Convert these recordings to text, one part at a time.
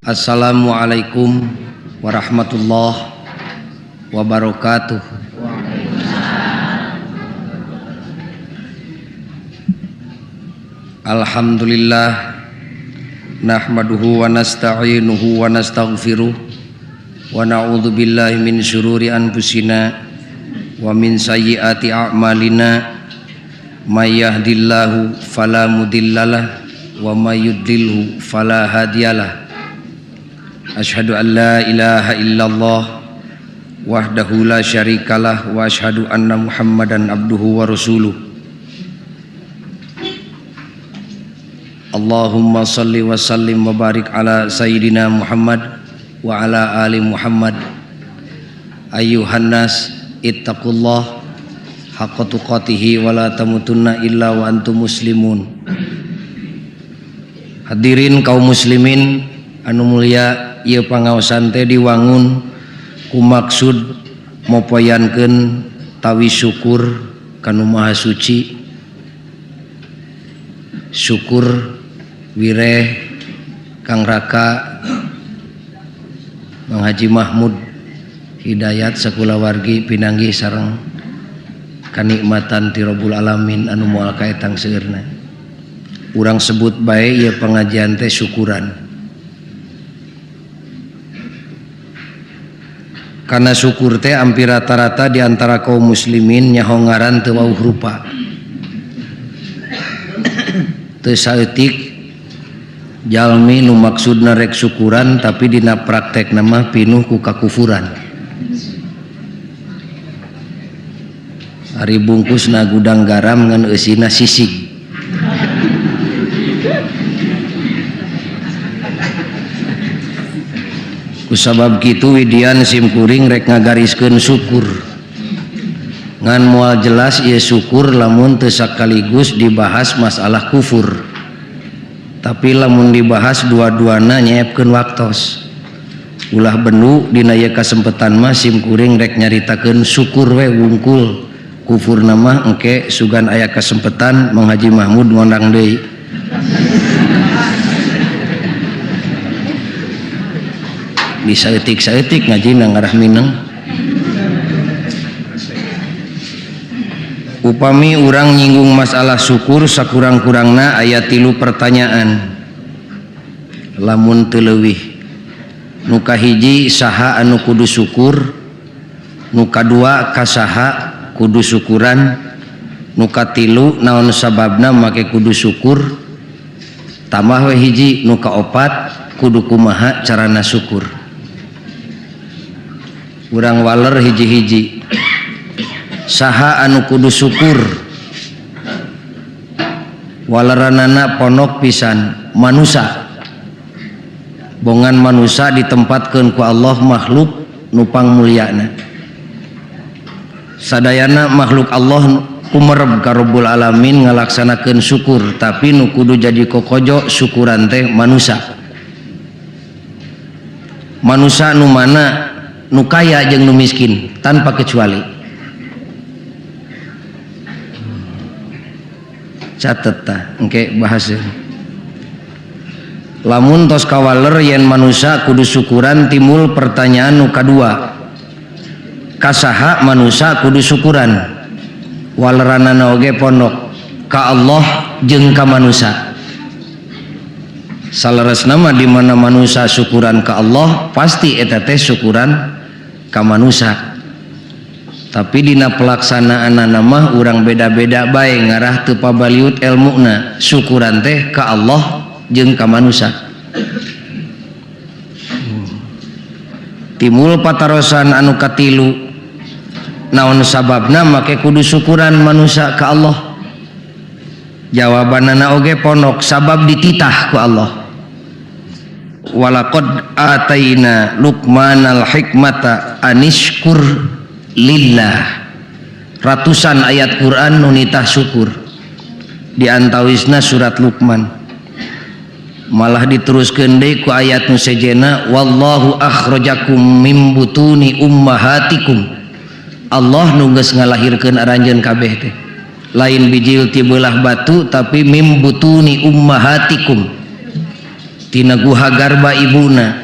Assalamualaikum warahmatullahi wabarakatuh. Alhamdulillah nahmaduhu wa nasta'inuhu wa nastaghfiruh wa na'udzu billahi min syururi anfusina wa min sayyiati a'malina may yahdihillahu fala mudhillalah wa may yudlilhu fala hadiyalah. Asyhadu an la ilaha illallah wahdahu la syarikalah wa asyhadu anna Muhammadan abduhu wa rasuluh. Allahumma salli wa sallim wa barik ala sayyidina Muhammad wa ala ali Muhammad. Ayyuhan nas ittaqullah haqqa tuqatih wa la tamutunna illa wa antum muslimun. Hadirin kaum muslimin anu mulia, ieu pangaosan teh diwangun ku maksud mopoyankeun tawi syukur kanu maha suci, syukur wireh Kang Raka Mang Haji Mahmud Hidayat sakulawargi pinanggih sareng kanikmatan ti Rabbul Alamin anu moal kaetang seueurna. Urang sebut bae ieu pengajian teh syukuran. Karena syukur teh hampir rata-rata di antara kaum muslimin nyaho ngaran teu wauh rupa. Teu saeutik jalmi nu maksudna rek syukuran tapi dina praktekna mah pinuh ku kakufuran. Ari bungkusna gudang garam ngan eusina sisig. Kusabab kitu widian simkuring rek ngagariskeun syukur ngan moal jelas ieu syukur lamun teu sakaligus dibahas masalah kufur, tapi lamun dibahas dua-duana nyaepkeun waktos. Ulah bendu dina ieu kasempetan mah simkuring rek nyaritakeun syukur we wungkul, kufur mah engke sugan aya kasempetan Mang Haji Mahmud ngondang deui. Bisa etik-saetik ngajina ngarah mineng. Upami urang nyinggung masalah syukur sakurang-kurangna aya 3 pertanyaan. Lamun teu leuwih. Nu kahiji saha anu kudu syukur, nu kadua kasaha kudu syukuran, nu katilu naon sababna make kudu syukur, tambah we hiji nu kaopat kudu kumaha carana syukur. Urang waler hiji-hiji. Saha anu kudu syukur? Waleranana ponok pisan manusia. Bongan manusia ditempatkeun ku Allah makhluk nupang mulyana. Sadayana makhluk Allah kumereb ka Rabbul Alamin ngalaksanakeun syukur, tapi nu kudu jadi kokojo syukuran teh manusia. Manusia nu mana nu kaya jeung nu miskin tanpa kecuali. Catet tah engke bahaseun. Lamun tos kawaler yen manusia kudu syukuran, timbul pertanyaan nu kadua. Kasaha manusia kudu syukuran? Waleranana oge pondok ka Allah jeung ka manusia. Salaresna mah di mana manusia syukuran ka Allah pasti eta teh syukuran ka manusia. Tapi dina pelaksanaanna mah urang beda-beda bae ngarah teu pabaliut elmuna. Syukuran teh ka Allah jeung ka manusia. Timbul patarosan anu katilu, naon sababna make kudu syukuran manusia ka Allah? Jawabanana oge pondok sabab dititah ku Allah. Walaqad ataina Luqmanal hikmata anishkur lillah. Ratusan ayat Quran nu nitah syukur. Di antawisna surat Luqman. Malah diteruskeun deui ku ayat nu sejena wallahu akhrajakum mim butuni ummahatikum. Allah nu geus ngalahirkeun aranjeun kabeh teh. Lain bijil ti beulah batu tapi mim butuni ummahatikum. tina guha garba ibuna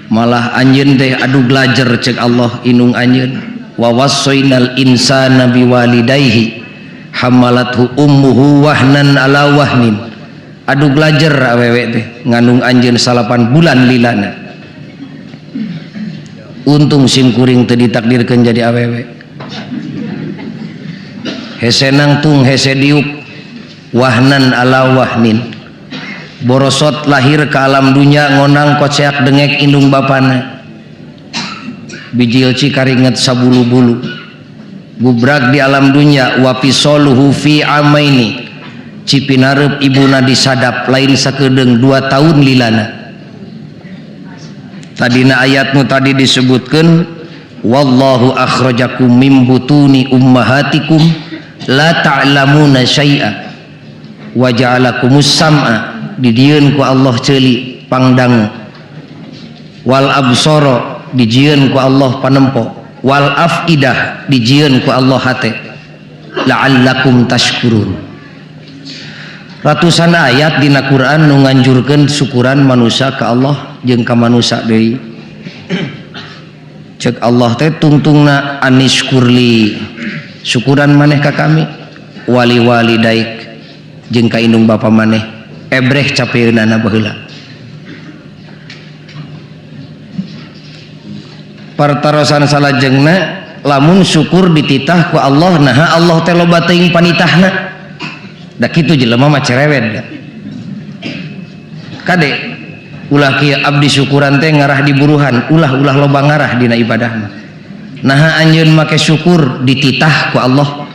malah anjeun teh adu belajar cek Allah inung anjeun wa wassainal insana biwalidayhi hamalathu ummuhu wahnan ala wahnin adu belajar awewe teh ngandung anjeun 8 bulan lilana untung sim kuring teu ditakdirkeun jadi awewe hese nangtung hese diuk wahnan ala wahnin borosot lahir ke alam dunia ngonang koceak dengek indung bapana bijil cikaringet sabulu-bulu gubrak di alam dunia wapisoluhu fi amaini cipinarep ibuna disadap lain sakedeung 2 tahun lilana tadina ayatmu tadi disebutkan wallahu akhrajakum mim butuni ummahatikum la ta'lamuna syai'a wa ja'alakumus sam'a didieun ku Allah ceuli pangdangu wal absara dijieun ku Allah panempo wal afidah dijieun ku Allah hate la'allakum tashkurun. Ratusan ayat dina Quran nu nganjurkeun syukuran manusia ka Allah jeung ka manusia deui. Cek Allah teh tungtungna anishkurli syukuran maneh ka kami wali walidaik jeung ka indung bapa maneh ebreh capeunana baheula. Partarosan salajengna lamun syukur dititah ku Allah naha Allah teh loba teuing panitahna da kitu jelema mah cerewet da. Kade ulah kieu abdi syukuran teh ngarah di buruhan ulah loba ngarah dina ibadah mah. Naha anjeun make syukur dititah ku Allah,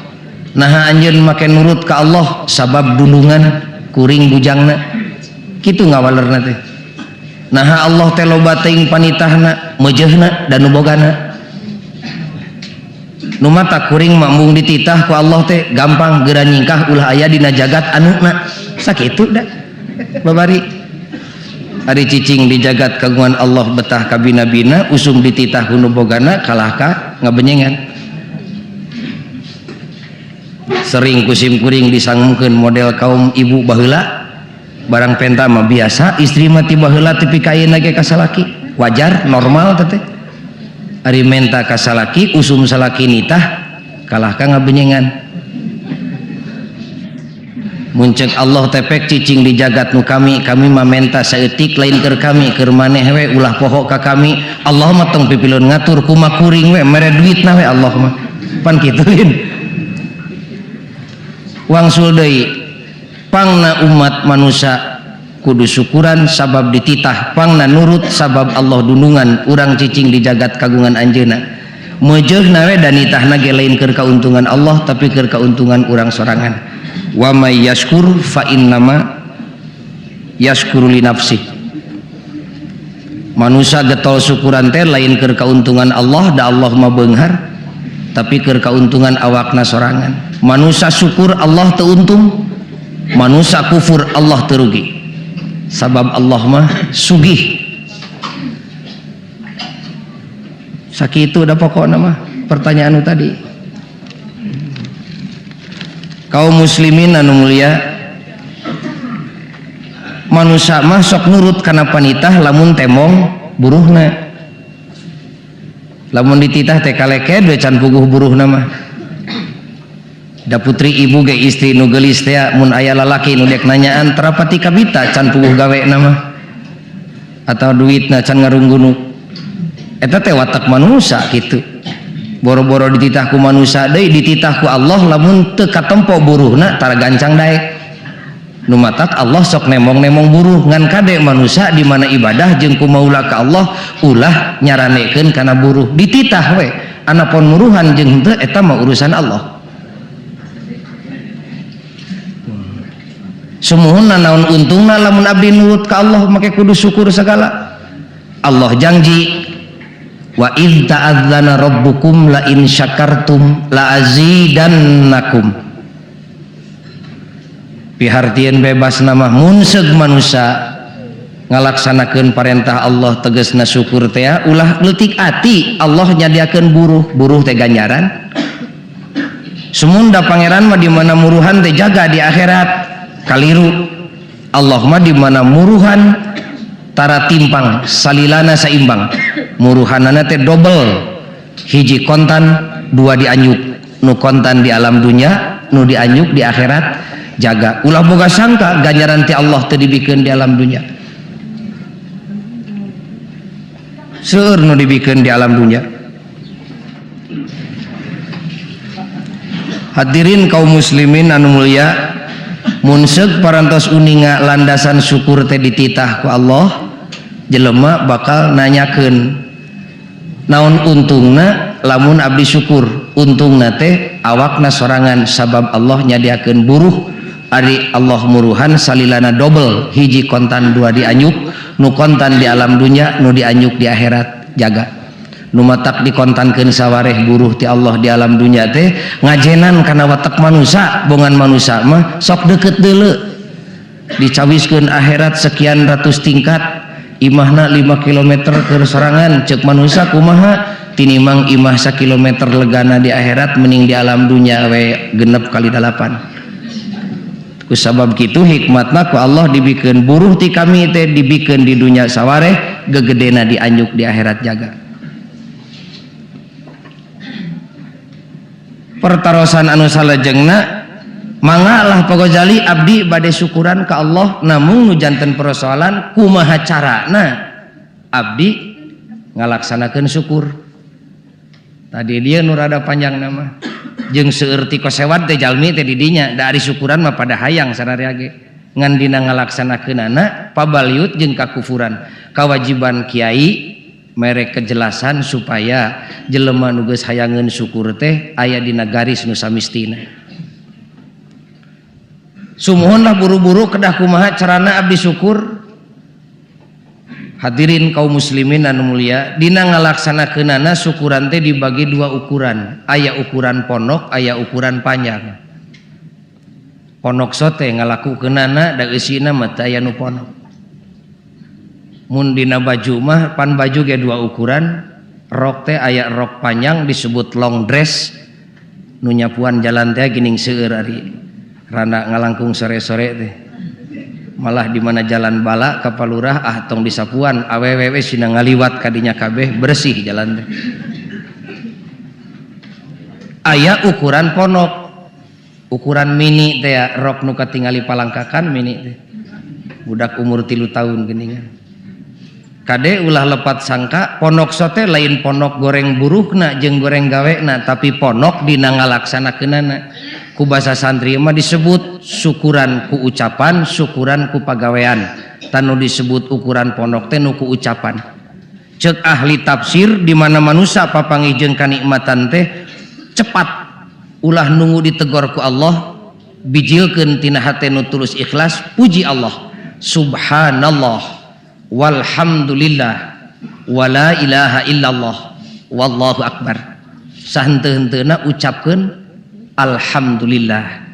naha anjeun make nurut ka Allah sabab dulungan kuring bujangna kitu ngawalerna teh. Naha Allah teh loba teuing panitahna meujeuhna dan nu bogana. Nu mata kuring mambung dititah ku Allah teh gampang geura nyingkah ulah aya dina jagat anuna sakitu da babari ari cicing di jagat kagungan Allah betah ka bina-bina usum dititah ku nu bogana kalah ka ngabenyengan. Sering kusim kuring disangungkeun model kaum ibu baheula barang penta mah biasa istri mah ti baheula ti pikayeuna ge ka salaki wajar normal teh ari menta ka salaki usum salaki nitah kalah ka ngabenyengan. Muncul Allah tepek cicing di jagat nu kami mah menta saeutik lain keur kami keur maneh we ulah poho ka kami Allah mah tong pipilun ngatur kumaha kuring we mere duitna we Allah mah pan kituin wangsul deui pangna umat manusia kudu syukuran sabab dititah pangna nurut sabab Allah dunungan urang cicing di jagat kagungan anjeuna meujeuhna we dan nitahna ge lain keur kauntungan Allah tapi keur kauntungan urang sorangan. Wa may yashkur fa innama yashkuru li nafsi. Manusia getol syukuran teh lain keur kauntungan Allah da Allah mah beunghar tapi keur kauntungan awakna sorangan. Manusia syukur Allah teu untung, manusia kufur Allah teu rugi. Sabab Allah mah sugih. Sakitu da pokona mah pertanyaan tadi. Kaum muslimin anu mulia, manusia mah sok nurut kana panitah lamun temong buruhna. Lamun dititah teh kaleke we can puguh buruhna mah. Da putri ibu ge istri nu geulis teh mun aya lalaki nu dek nanyaan terapati kabita can puguh gawena mah. Atau duitna can ngarunggunu. Eta teh watak manusia kitu. Boro-boro dititah ku manusia deui dititah ku Allah lamun teu katempo buruhna tara gancang daek. Nu matak Allah sok nemong-nemong buruh ngan kade manusia di mana ibadah jeung kumaula ka Allah ulah nyaranekeun kana buruh dititah we anapun muruhan jeung henteu eta mah urusan Allah. Sumuhunna naon untungna lamun abdi nurut ka Allah make kudu syukur segala. Allah janji wa in ta'adzana rabbukum la in syakartum la azidannakum. Pihartieun bebas nama munseg manusia ngalaksanakeun parentah Allah tegasna syukur teh ulah leutik ati Allah nyadiakeun buruh teh ganjaran. Sumunda pangeran mah di mana muruhan teh jaga di akhirat kaliru Allah mah di mana muruhan tara timpang salilana saimbang muruhanana teh double hiji kontan dua dianyuk nu kontan di alam dunia nu dianyuk di akhirat jaga ulah boga sangka ganjaran ti Allah teu dibikeun di alam dunia seueur nu dibikeun di alam dunia. Hadirin kaum muslimin anu mulia, mun seug parantos uninga landasan syukur teh dititah ku Allah, jelema bakal nanyakeun naon untungna lamun abdi syukur. Untungna teh awakna sorangan sabab Allah nyadiakeun buruh ari Allah muruhan salilana double hiji kontan dua dianyuk nu kontan di alam dunia nu dianyuk di akhirat jaga. Nu matak dikontankeun sawareh buruh ti Allah di alam dunia teh ngajenan kana watak manusia bongan manusia mah sok deket deuleu dicawiskeun akhirat sekian ratus tingkat imahna 5 km ke sorangan ceuk manusia kumaha tinimang imah 1 kilometer legana di akhirat mending di alam dunia we 6 kali 8 ku sabab kitu hikmatna ku Allah dibikeun buruh ti kami teh dibikeun di dunia sawareh gegedena dianyuk di akhirat jaga. Pertarosan anu salajengna mangalah pagojali abdi bade syukuran ka Allah namun nu janten persoalan kumaha carana abdi ngalaksanakeun syukur. Tadi dia nu rada panjang nama jeung seueur ti kosewat teh jalmi teh di dinya da ari syukuran mah pada hayang sararea ge ngan dina ngalaksanakeunana pabaliut jeung kakufuran. Kewajiban kiai merek kejelasan supaya jelema nu geus hayangeun syukur teh aya dina garis nu samistina. Sumuhunlah buru-buru kedah kumaha carana abdi syukur. Hadirin kaum muslimin anu mulia, dina ngalaksanakeunana syukuran teh dibagi dua ukuran, aya ukuran ponok, aya ukuran panjang. Ponok sote ngalakukeunana da eusina mah teu aya nu ponok. Mun dina baju mah pan baju ge dua ukuran, rok teh aya rok panjang disebut long dress nu nyapuan jalan teh geuning seueur ari randa ngalangkung sore-sore teh malah di mana jalan bala ka palurah tong disapuan awewe we sina ngaliwat ka dinya kabeh bersih jalan teh. Aya ukuran ponok, ukuran mini teh rok nu katingali palangkakan mini teh budak umur 3 tahun geuningan. Kade ulah lepat sangka ponok sote lain ponok goreng buruhna jeung goreng gawena tapi ponok dina ngalaksanakeunana ku basa santri mah disebut syukuran ku ucapan syukuran ku pagawean tanu disebut ukuran ponok teh nu ku ucapan ceuk ahli tafsir di mana manusia papanggih jeung kanikmatan teh cepat ulah nunggu ditegor ku Allah bijilkeun tina hate nu tulus ikhlas puji Allah subhanallah walhamdulillah wala ilaha illallah wallahu akbar sahenteu-henteuna ucapkeun alhamdulillah.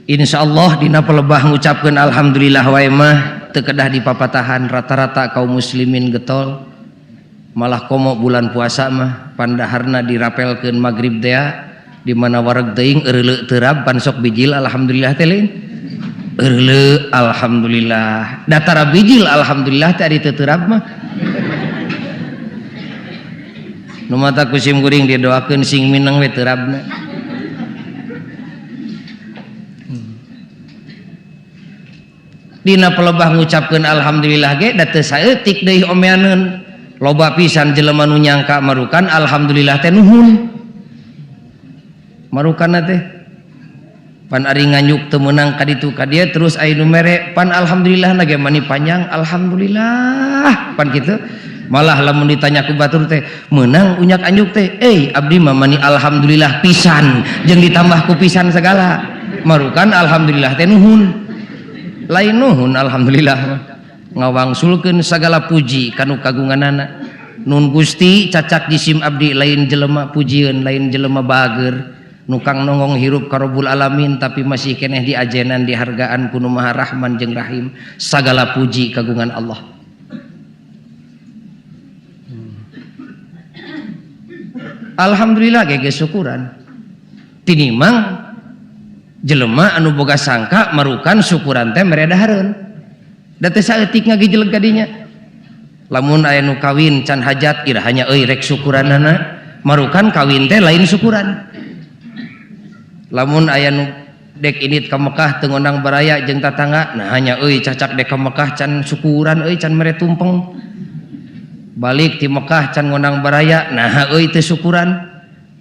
Insyaallah dina pelebah ngucapkeun alhamdulillah wae mah teu kedah dipapatahan rata-rata kaum muslimin getol malah komo bulan puasa mah pandaharna dirapelkeun magrib teh di mana wareg teuing eureuleu teu rab pan sok bijil alhamdulillah teh lain Erle alhamdulillah datara bijil alhamdulillah tadi teterap mah nu mata kusim kuring dia doakeun sing mineng we terapna dina pelebah ngucapkeun alhamdulillah ge da teu saeutik deui omeaneun loba pisan jelema nu nyangka marukan alhamdulillah teh nuhun marukanna teh pan ari nganyuk teu meunang ka ditu ka dieu terus aya nu mere pan alhamdulillah na ge mani panjang alhamdulillah pan kitu malah lamun ditanya ku batur teh meunang unyak anyuk teh abdi mah mani alhamdulillah pisan jeung ditambah ku pisan segala marukan alhamdulillah teh nuhun lain nuhun alhamdulillah ngawangsulkeun sagala puji kanu kagunganana nun Gusti cacak jisim abdi lain jelema pujieun lain jelema bager nukang nongong hirup karobul alamin tapi masih keneh diajenan dihargaan kuno maha rahman jeung rahim sagala puji kagungan Allah. Alhamdulillah gege syukuran tinimang jelema anu boga sangka marukan syukuran teh mere dahareun da teh saeutik ngagijeleg kadinya lamun aya nu kawin can hajat ira hanya euy rek syukuranana marukan kawin teh lain syukuran lamun aya nu dek init ka Mekah teu ngundang baraya jeung tatangga nah hanya euy cacak dek ka Mekah can syukuran euy can mere tumpeng balik ti Mekah can ngundang baraya nah euy teu syukuran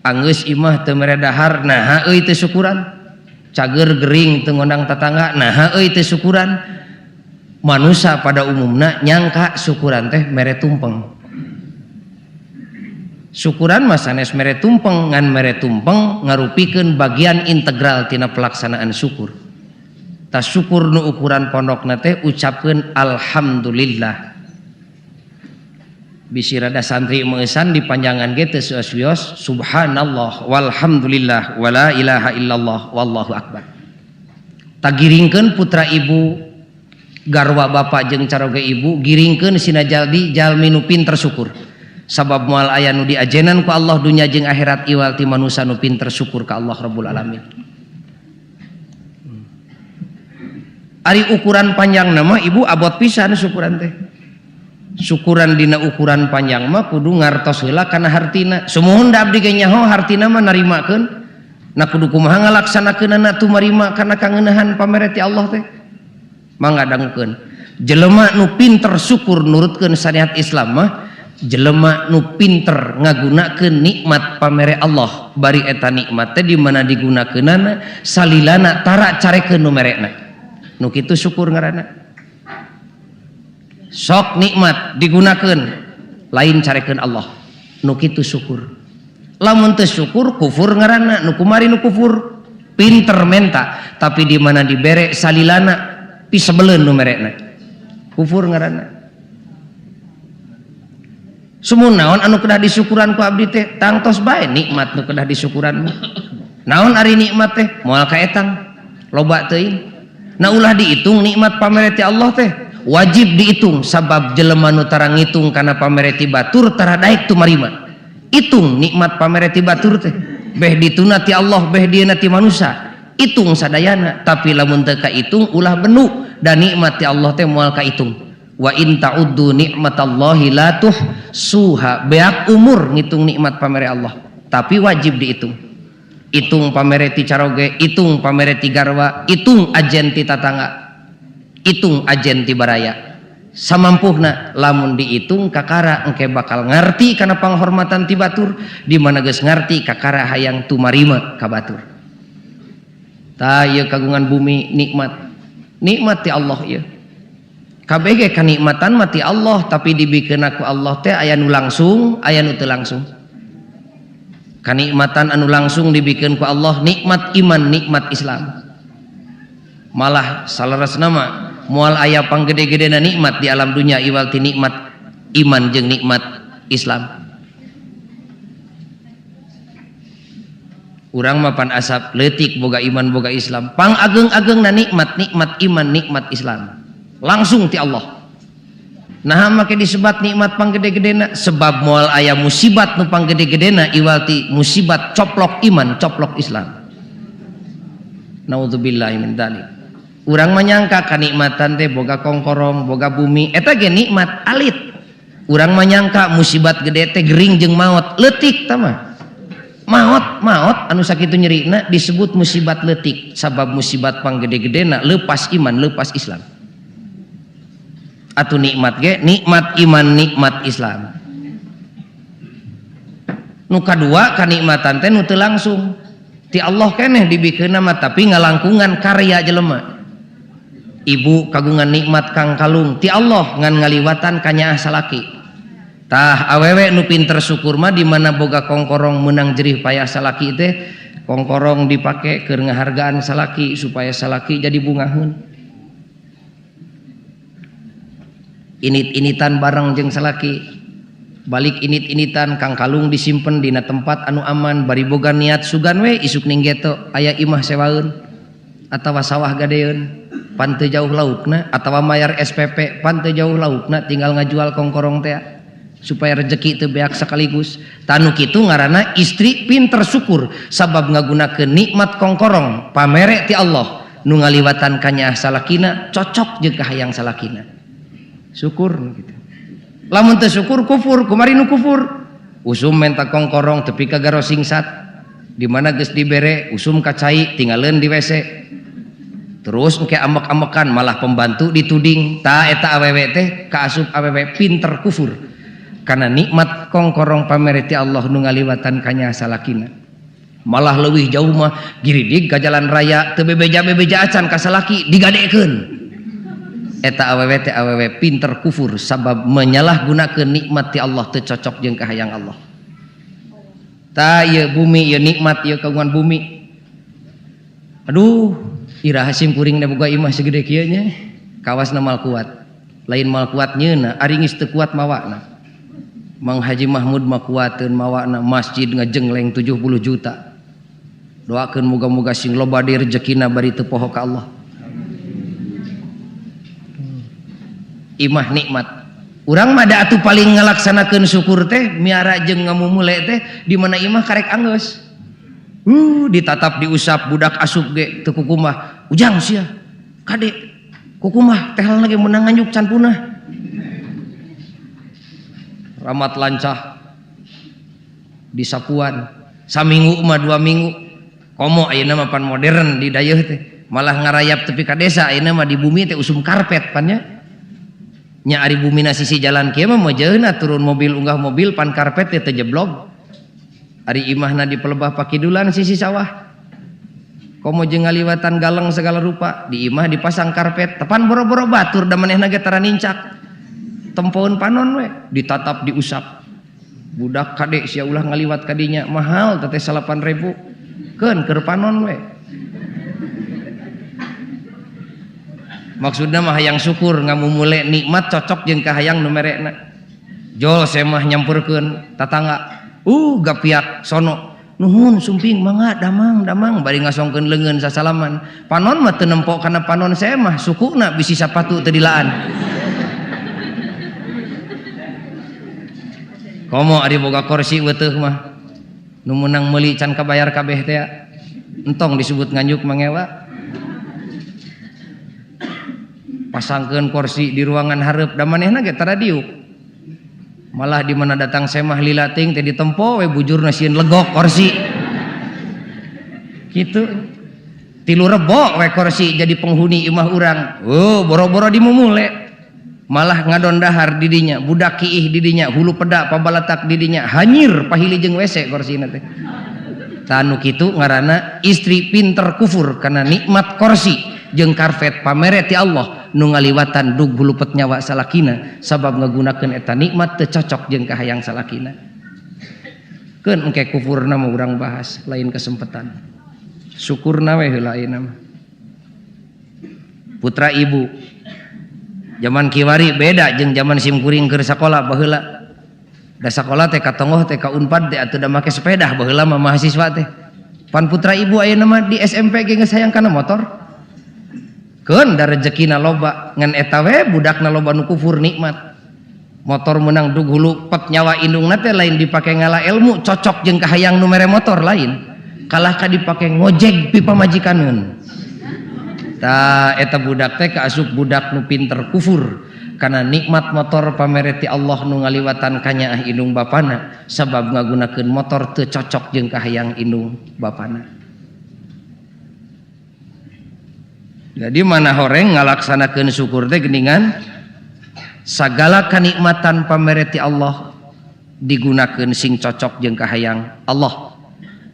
anggeus imah teu mere dahar nah euy teu syukuran cager gering teu ngundang tatangga nah euy teu syukuran manusia pada umumna nyangka syukuran teh mere tumpeng syukuran mah sanes mere tumpeng ngan mere tumpeng ngarupikeun bagian integral tina pelaksanaan syukur tas syukur nu ukuran pondokna teh ucapkeun alhamdulillah bisi rada santri meusan dipanjangan ge teu suas-suos subhanallah walhamdulillah wala ilaha illallah wallahu akbar tagiringkeun putra ibu garwa bapak jeung caroge ibu giringkeun sina jaldi jalmi nu pinter syukur sabab moal aya nu diajenan ku Allah dunya jeung akhirat iwal ti manusia nu pinter syukur ka Allah Rabbul Alamin ari ukuran panjang nama ibu abot pisan syukuran teh syukuran dina ukuran panjang mah kudu ngartos heula kana hartina sumuhun da abdi ge nyaho hartina mah narimakeun na kudu kumaha ngalaksanakeunana tumarima kana kangeuneuhan pamere ti Allah teh mangga dangukeun jelema nu pinter syukur nurutkeun syariat Islam mah jelema nu pinter ngagunakeun nikmat pamere Allah bari eta nikmat teh di mana digunakeunana salilana tara carekeun nu merekna nu kitu syukur ngaranna sok nikmat digunakeun lain carekeun Allah nu kitu syukur lamun teu syukur kufur ngaranna nu kumari nu kufur pinter menta tapi di mana dibere salilana pisebeleun nu merekna kufur ngaranna sumun naon anu kedah disyukuran ku abdi teh tangtos bae nikmat nu kedah disyukuran mah naon ari nikmat teh moal kaetang loba teuing na ulah diitung nikmat pamere ti Allah teh wajib dihitung sabab jelema nu tara ngitung kana pamere ti batur tara daek tumarima hitung nikmat pamere ti batur teh beh dituna ti Allah beh dieuna ti manusia hitung sadayana tapi lamun teu kahitung ulah benu dan nikmat ti Allah teh moal kahitung wa in ta'uddu nikmatallahi la tuhsuha beak umur ngitung nikmat pamere Allah tapi wajib dihitung hitung pamere ti caroge hitung pamere ti garwa hitung ajen ti tatangga hitung ajen ti baraya samampuhna lamun dihitung kakara engke bakal ngarti kana panghormatan ti batur di mana geus ngarti kakara hayang tumarima ka batur tah ieu kagungan bumi nikmat ti Allah ieu kabeh ge kanikmatan mah ti Allah tapi dibikeun ku Allah teh aya nu langsung aya nu teu langsung kanikmatan anu langsung dibikeun ku Allah nikmat iman nikmat Islam malah salerasna mah moal aya panggede-gedena nikmat di alam dunia iwal ti nikmat iman jeung nikmat Islam urang mah pan asap leutik boga iman boga Islam pang ageng-agengna nikmat iman nikmat Islam langsung ti Allah nah make disebat nikmat panggede-gedena sebab moal aya musibat nu panggede-gedena iwal ti musibat coplok iman coplok Islam naudzubillahi min dzalik urang menyangka kanikmatan teh boga kongkorong boga bumi eta ge nikmat alit urang menyangka musibat gede teh gering jeung maot leutik tah mah maot anu sakitu nyerina disebut musibat leutik sabab musibat panggede-gedena leupas iman leupas Islam atuh nikmat ge nikmat iman nikmat Islam nu kadua kanikmatan teh nu teu langsung ti Allah keneh dibikeunna mah tapi ngalangkungan karya jelema ibu kagungan nikmat kang kalung ti Allah ngan ngaliwatan kanyaah salaki tah awewe nu pinter syukur mah di mana boga kongkorong menang jerih payah salaki teh kongkorong dipake keur ngahargaan salaki supaya salaki jadi bungaheun init-initan bareng jeung salaki balik init-initan kang kalung disimpen dina tempat anu aman bari boga niat sugan we isuk ning geto aya imah sewaeun atawa sawah gadeun pan teu jauh laukna atawa mayar SPP pan teu jauh laukna tinggal ngajual kongkorong teh supaya rezeki teu beak sekaligus. Tanu kitu ngaranna istri pinter syukur sabab ngagunakeun nikmat kongkorong pamere ti Allah nu ngaliwatan kanya salakina cocok jeung kahayang salakina. Syukur gitu. Lamun teu syukur kufur, kumari nu kufur. Usum menta kongkorong tepi ka garo singsat. Di mana geus dibere usum ka cai tinggalin di WC. Terus engke ambek-ambekan malah pembantu dituding ta eta awewe teh kaasup awewe pinter kufur karena nikmat kongkorong pamere ti Allah nu ngaliwatan kanya salakina. Malah leuwih jauh mah giridig ka jalan raya teu bebeja-bebeja acan ka salaki digadekeun. Eta awewe teh awewe pinter kufur sabab menyalahgunakeun nikmat ti Allah teu cocok jeung kahayang Allah. Ta ieu bumi ieu nikmat ieu kagungan bumi. Aduh, ira Hasim kuring na boga imah segede kieu nya. Kawasna mal kuat. Lain mal kuat nyeuna, ari geus teu kuat mawakna. Mang Haji Mahmud mah kuateun mawakna masjid ngajengleng 70 juta. Doakeun muga-muga sing loba di rezekina bari teu poho ka Allah. Imah nikmat. Urang mah da atuh paling ngalaksanakeun syukur teh miara jeung ngamumule teh di mana imah karek anggeus. Ditatap diusap budak asup ge teu kukumah ujang sia kade kukumah teh lagi menang nganjuk can punah ramat lancah disapuan saminggu mah 2 minggu komo ayeuna mah pan modern di dayeuh teh malah ngarayap tepi ka desa ayeuna mah di bumi teh usum karpet pan nya ari bumina sisi jalan kieu mah mojeuna turun mobil unggah mobil pan karpet teh jeblog. Ari imahna di pelebah pakidulan sisi sawah. Komo jeung ngaliwatan galeng segala rupa, di imah dipasang karpet, tepan boro-boro batur da manehna ge tara nincak. Tempoeun panon we, ditatap diusap. Budak kade sia ulah ngaliwat ka dinya, mahal teh 8.000. Keun keur panon we. Maksudna mah hayang syukur ngamumule nikmat cocok jeung kahayang nu merekna. Jol semah nyampurkeun tatangga. Gapiak sono nuhun sumping mangga damang bari ngasongkeun leungeun sasalaman panon mah teu nempo kana panon saya mah sukuna bisi sapatu teu dilaan komo ari boga kursi weuteuh mah nu meunang meuli can kabayar kabeh teh entong disebut nganjuk mangewa pasangkeun kursi di ruangan hareup da manehna ge tara diuk malah di mana datang semah lilating teh ditempo we bujurna sieun legok kursi kitu 3 rebo we kursi jadi penghuni imah urang boro-boro dimumule malah ngadon dahar di dinya budak kiih di dinya hulu pedak pabalatak di dinya hanyir pahili jeung WC kursina teh tanu kitu ngaranna istri pinter kufur karena nikmat kursi jeung karpet pamere ti Allah nu ngaliwatan dug hulupet nyawa salakina sabab ngagunakeun eta nikmat teu cocok jeung kahayang salakina. Keun engke kufurna mah urang bahas lain kesempatan. Syukurna we heula ayeuna mah. Putra ibu zaman kiwari beda jeung zaman simkuring keur sakola baheula. Da sakola teh katongoh teh ka Unpad teh atuh da make sepeda baheula mah mahasiswa teh. Pan putra ibu ayeuna mah di SMP ge geus hayang kana motor. Keun da rezekina loba ngan eta we budakna loba nu kufur nikmat motor menang dug hulu pet nyawa indungna teh lain dipake ngala ilmu cocok jeung kahayang nu mere motor lain kalah ka dipake ngojek pipa majikaneun ta eta budak teh kaasup budak nu pinter kufur karena nikmat motor pamere ti Allah nu ngaliwatan kanyaah indung bapana sabab ngagunakeun motor teu cocok jeung kahayang indung bapana. Jadi mana horeng ngalaksanakeun syukur teh geuningan sagala kanikmatan pamere ti Allah digunakeun sing cocok jeung kahayang Allah.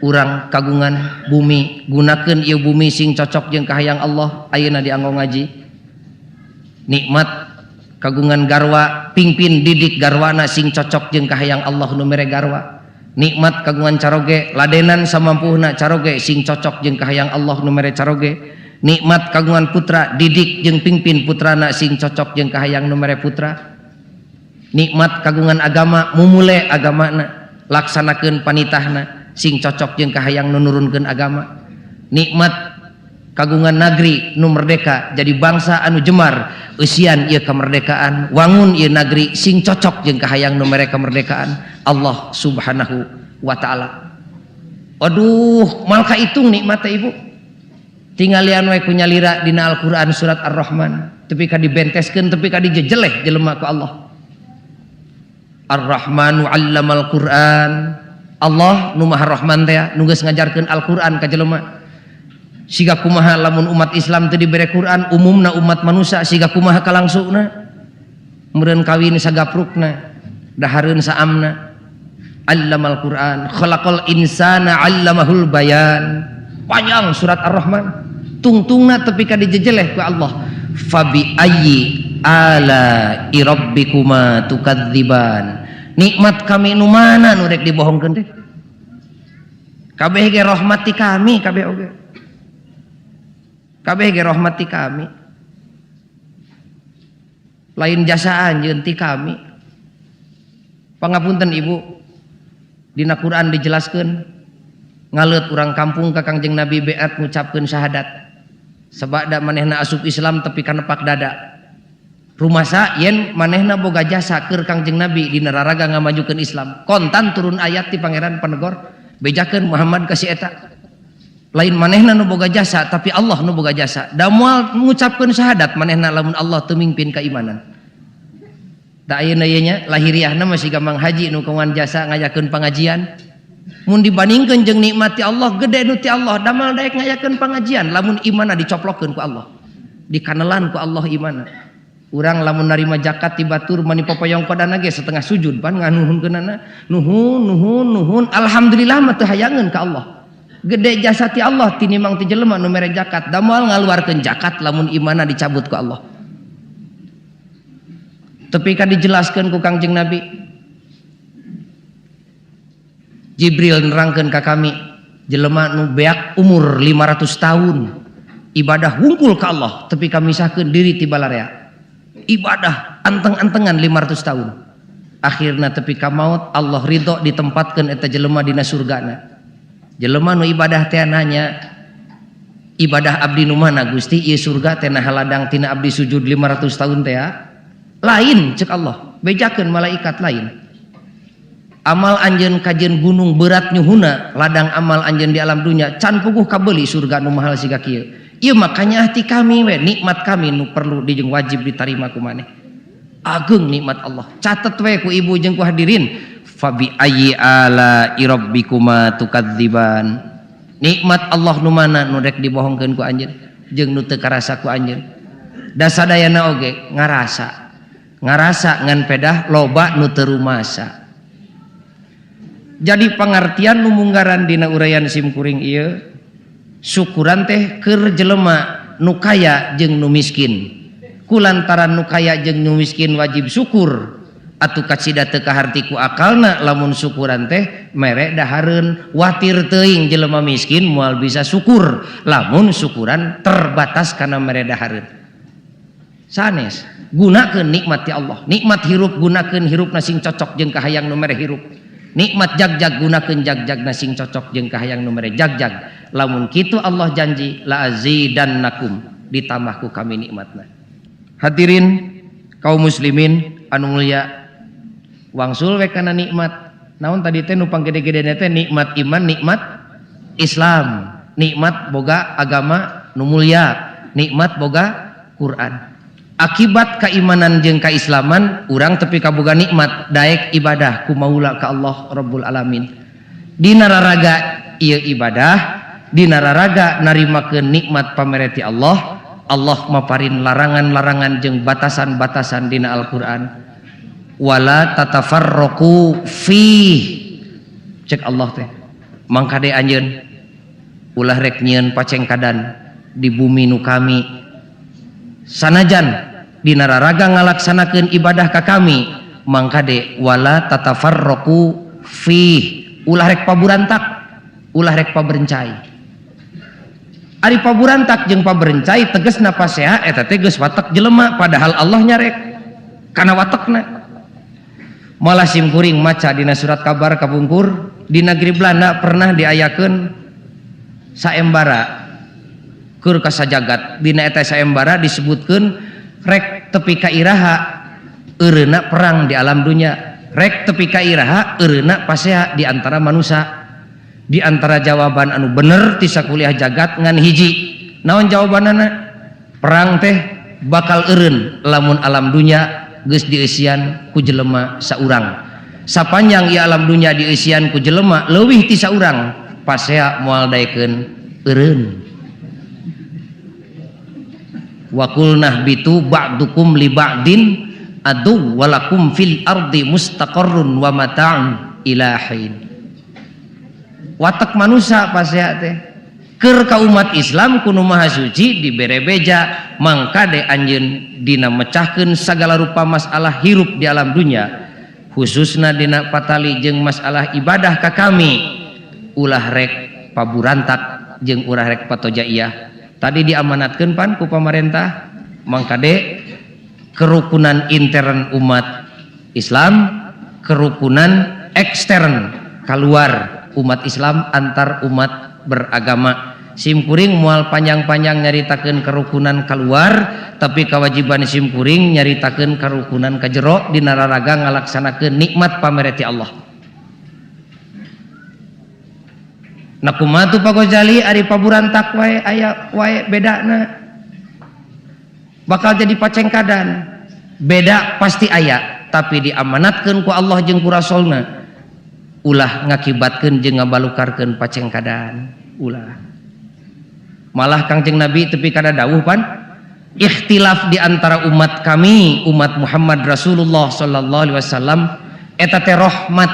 Urang kagungan bumi gunakeun ieu bumi sing cocok jeung kahayang Allah ayeuna dianggo ngaji. Nikmat kagungan garwa pingpin didik garwana sing cocok jeung kahayang Allah nu mere garwa. Nikmat kagungan caroge ladenan samampuhna caroge sing cocok jeung kahayang Allah nu mere caroge. Nikmat kagungan putra didik jeung pingpin putrana sing cocok jeung kahayang nu mere putra. Nikmat kagungan agama mumule agamana laksanakeun panitahna sing cocok jeung kahayang nu nurunkeun agama. Nikmat kagungan negeri nu merdeka jadi bangsa anu jemar eusian ieu kamerdekaan wangun ieu negeri sing cocok jeung kahayang nu mere kemerdekaan Allah Subhanahu wa taala. Aduh mal kaitung nikmat teh Ibu tinggalian we ku nyalira dina Al-Qur'an surat Ar-Rahman tepi ka dibenteskeun tepi ka dijejeleh jelema ku Allah. Ar-Rahmanu 'allamal Qur'an, Allah nu Maha Rahman teh nu geus ngajarkeun Al-Qur'an ka jelema. Siga kumaha lamun umat Islam teu dibere Quran, umumna umat manusia siga kumaha kalangsuna meureun kawin sagaprukna dahareun saamna. 'Allamal Qur'an, khalaqal insana 'allamahul bayan. Panjang surat Ar-Rahman. Tungtungna tepi ka dijejeleh ku Allah. Fabi ayyi ala rabbikuma tukadziban. Nikmat kami nu mana nu rek dibohongkeun teh? Kabeh ge rahmati kami, kabeh oge. Kabeh ge rahmati kami. Lain jasa anjeun ti kami. Pangapunten Ibu, dina Quran dijelaskeun ngaleut urang kampung ka Kangjeng Nabi beat ngucapkeun syahadat. Sabada manehna asup Islam tepi ka nepak dada. Rumasa yen manehna boga jasa keur Kangjeng Nabi dina raraga ngamajukeun Islam. Kontan turun ayat ti Pangeran Panegor bejakeun Muhammad ka si eta. Lain manehna nu boga jasa tapi Allah nu boga jasa. Da moal ngucapkeun syahadat manehna lamun Allah teu mingpin keimanan. Da ayeuna ieu nya lahiriahna masih gampang haji nu kawan jasa ngayakeun pangajian. Mun dibandingkeun jeung nikmati Allah gede nu ti Allah damal daek ngayakeun pangajian lamun imanna dicoplokkeun ku Allah. Dikanelan ku Allah imanna. Urang lamun narima zakat ti batur mani popoyong kodana ge setengah sujud pan nganuhunkeunana nuhun alhamdulillah mah teu hayangeun ka Allah. Gede jasa ti Allah tinimang ti jelema nu mere zakat da moal ngaluarkeun zakat lamun imanna dicabut ku Allah. Tepi ka dijelaskeun ku Kangjeng Nabi Jibril nerangkeun ka kami jelema nu beak umur 500 tahun ibadah hungkul ka Allah tepi ka misahkeun diri ti balarea ibadah anteng-antengan 500 tahun akhirna tepi ka maut Allah ridho ditempatkeun eta jelema dina surgana. Jelema nu ibadah teh nanya ibadah abdi nu mana Gusti ieu surga teh nah haladang tina abdi sujud 500 tahun teh lain cek Allah bejakeun malaikat lain. Amal anjeun kajeun gunung berat nyuhuna ladang amal anjeun di alam dunia can puguh kabeuli surga nu mahal siga kieu. Ieu makanya hati kami we nikmat kami nu perlu dijeng wajib ditarima ku maneh. Ageung nikmat Allah. Catet we ku ibu jeung ku hadirin. Fabi ayyi ala rabbikuma tukadziban. Nikmat Allah nu mana nu rek dibohongkeun ku anjeun jeung nu teu karasa ku anjeun. Da sadayana oge ngarasa. Ngarasa ngan pedah loba nu teu rumasa. Jadi pengertian nu munggaran dina uraian simkuring ieu syukuran teh keur jelema nu kaya jeung nu miskin. Kulantaran nu kaya jeung nu miskin wajib syukur atuh kacida teu kaharti ku akalna lamun syukuran teh mere dahareun watir teuing jelema miskin moal bisa syukur lamun syukuran terbatas kana mere dahareun. Sanes gunakeun nikmat ti Allah. Nikmat hirup gunakeun hirupna sing cocok jeung kahayang nu mere hirup. Nikmat jagjag gunakeun jagjagna sing cocok jeung kahayang nu mere jagjag. Lamun kitu Allah janji la azidannakum ditambah ku kami nikmatna. Hadirin kaum muslimin anu mulia wangsul we kana nikmat. Naon tadi teh nu panggede-gedena teh nikmat iman, nikmat Islam, nikmat boga agama nu mulia, nikmat boga Quran. Akibat keimanan jeung kaislaman urang tepi kaboga nikmat daek ibadah ku maula ka Allah Rabbul Alamin. Dina raraga ieu ibadah, dina raraga narimakeun nikmat pamere ti Allah, Allah maparin larangan-larangan jeung batasan-batasan dina Al-Qur'an. Wala tatafarraqu fih. Cek Allah teh. Mangkade anjeun ulah rek nyieun pacengkadan di bumi nu kami. Sanajan dina raraga ngalaksanakeun ibadah ka kami mangkade wala tatafarraqu fih ulah rek paburantak ulah rek paberencai. Ari paburantak jeung paberencai tegasna paseha eta teh geus watek jelema padahal Allah nyarek kana watekna. Malah simkuring maca dina surat kabar kabungkur di negeri Belanda pernah diayakeun saembara keur ka sajagat. Dina eta sayembara disebutkeun rek tepi ka iraha eureuna perang di alam dunia, rek tepi ka iraha eureuna pasea di antara manusia. Di antara jawaban anu bener ti sakuliah jagat ngan hiji. Naon jawabanana? Perang teh bakal eureun lamun alam dunia geus dieusian ku jelema saurang. Sapanjang ieu alam dunia dieusian ku jelema leuwih ti saurang, pasea moal daekeun eureun. Wa qulna bitu ba'dukum li ba'din adu walakum fil ardi mustaqarrun wa mata'un ila hin. Watak manusia pasea teh keur ka umat Islam kuno maha suci dibere beja mangkade anjeun dina mecahkeun sagala rupa masalah hirup di alam dunia, khususna dina patali jeung masalah ibadah ka kami ulah rek paburantak jeung ulah rek patojaiyah. Tadi diamanatkeun pan ku pamarentah mangkade kerukunan intern umat Islam, kerukunan ekstern keluar umat Islam antar umat beragama. Simkuring mual panjang-panjang nyaritakeun kerukunan keluar, tapi kewajiban simkuring nyaritakeun kerukunan ka jero dina raraga ngalaksanakeun nikmat pamereti Allah. Nakumatu Pak Ghazali ari paburantak wae aya wae bedana. Bakal jadi pacengkadan. Beda pasti aya, tapi diamanatkeun ku Allah jeung ku Rasulna ulah ngakibatkeun jeung ngabalukarkeun pacengkadan ulah. Malah Kangjeng Nabi tepi kada dawuh pan ikhtilaf di antara umat kami umat Muhammad Rasulullah sallallahu alaihi wasallam eta teh rahmat.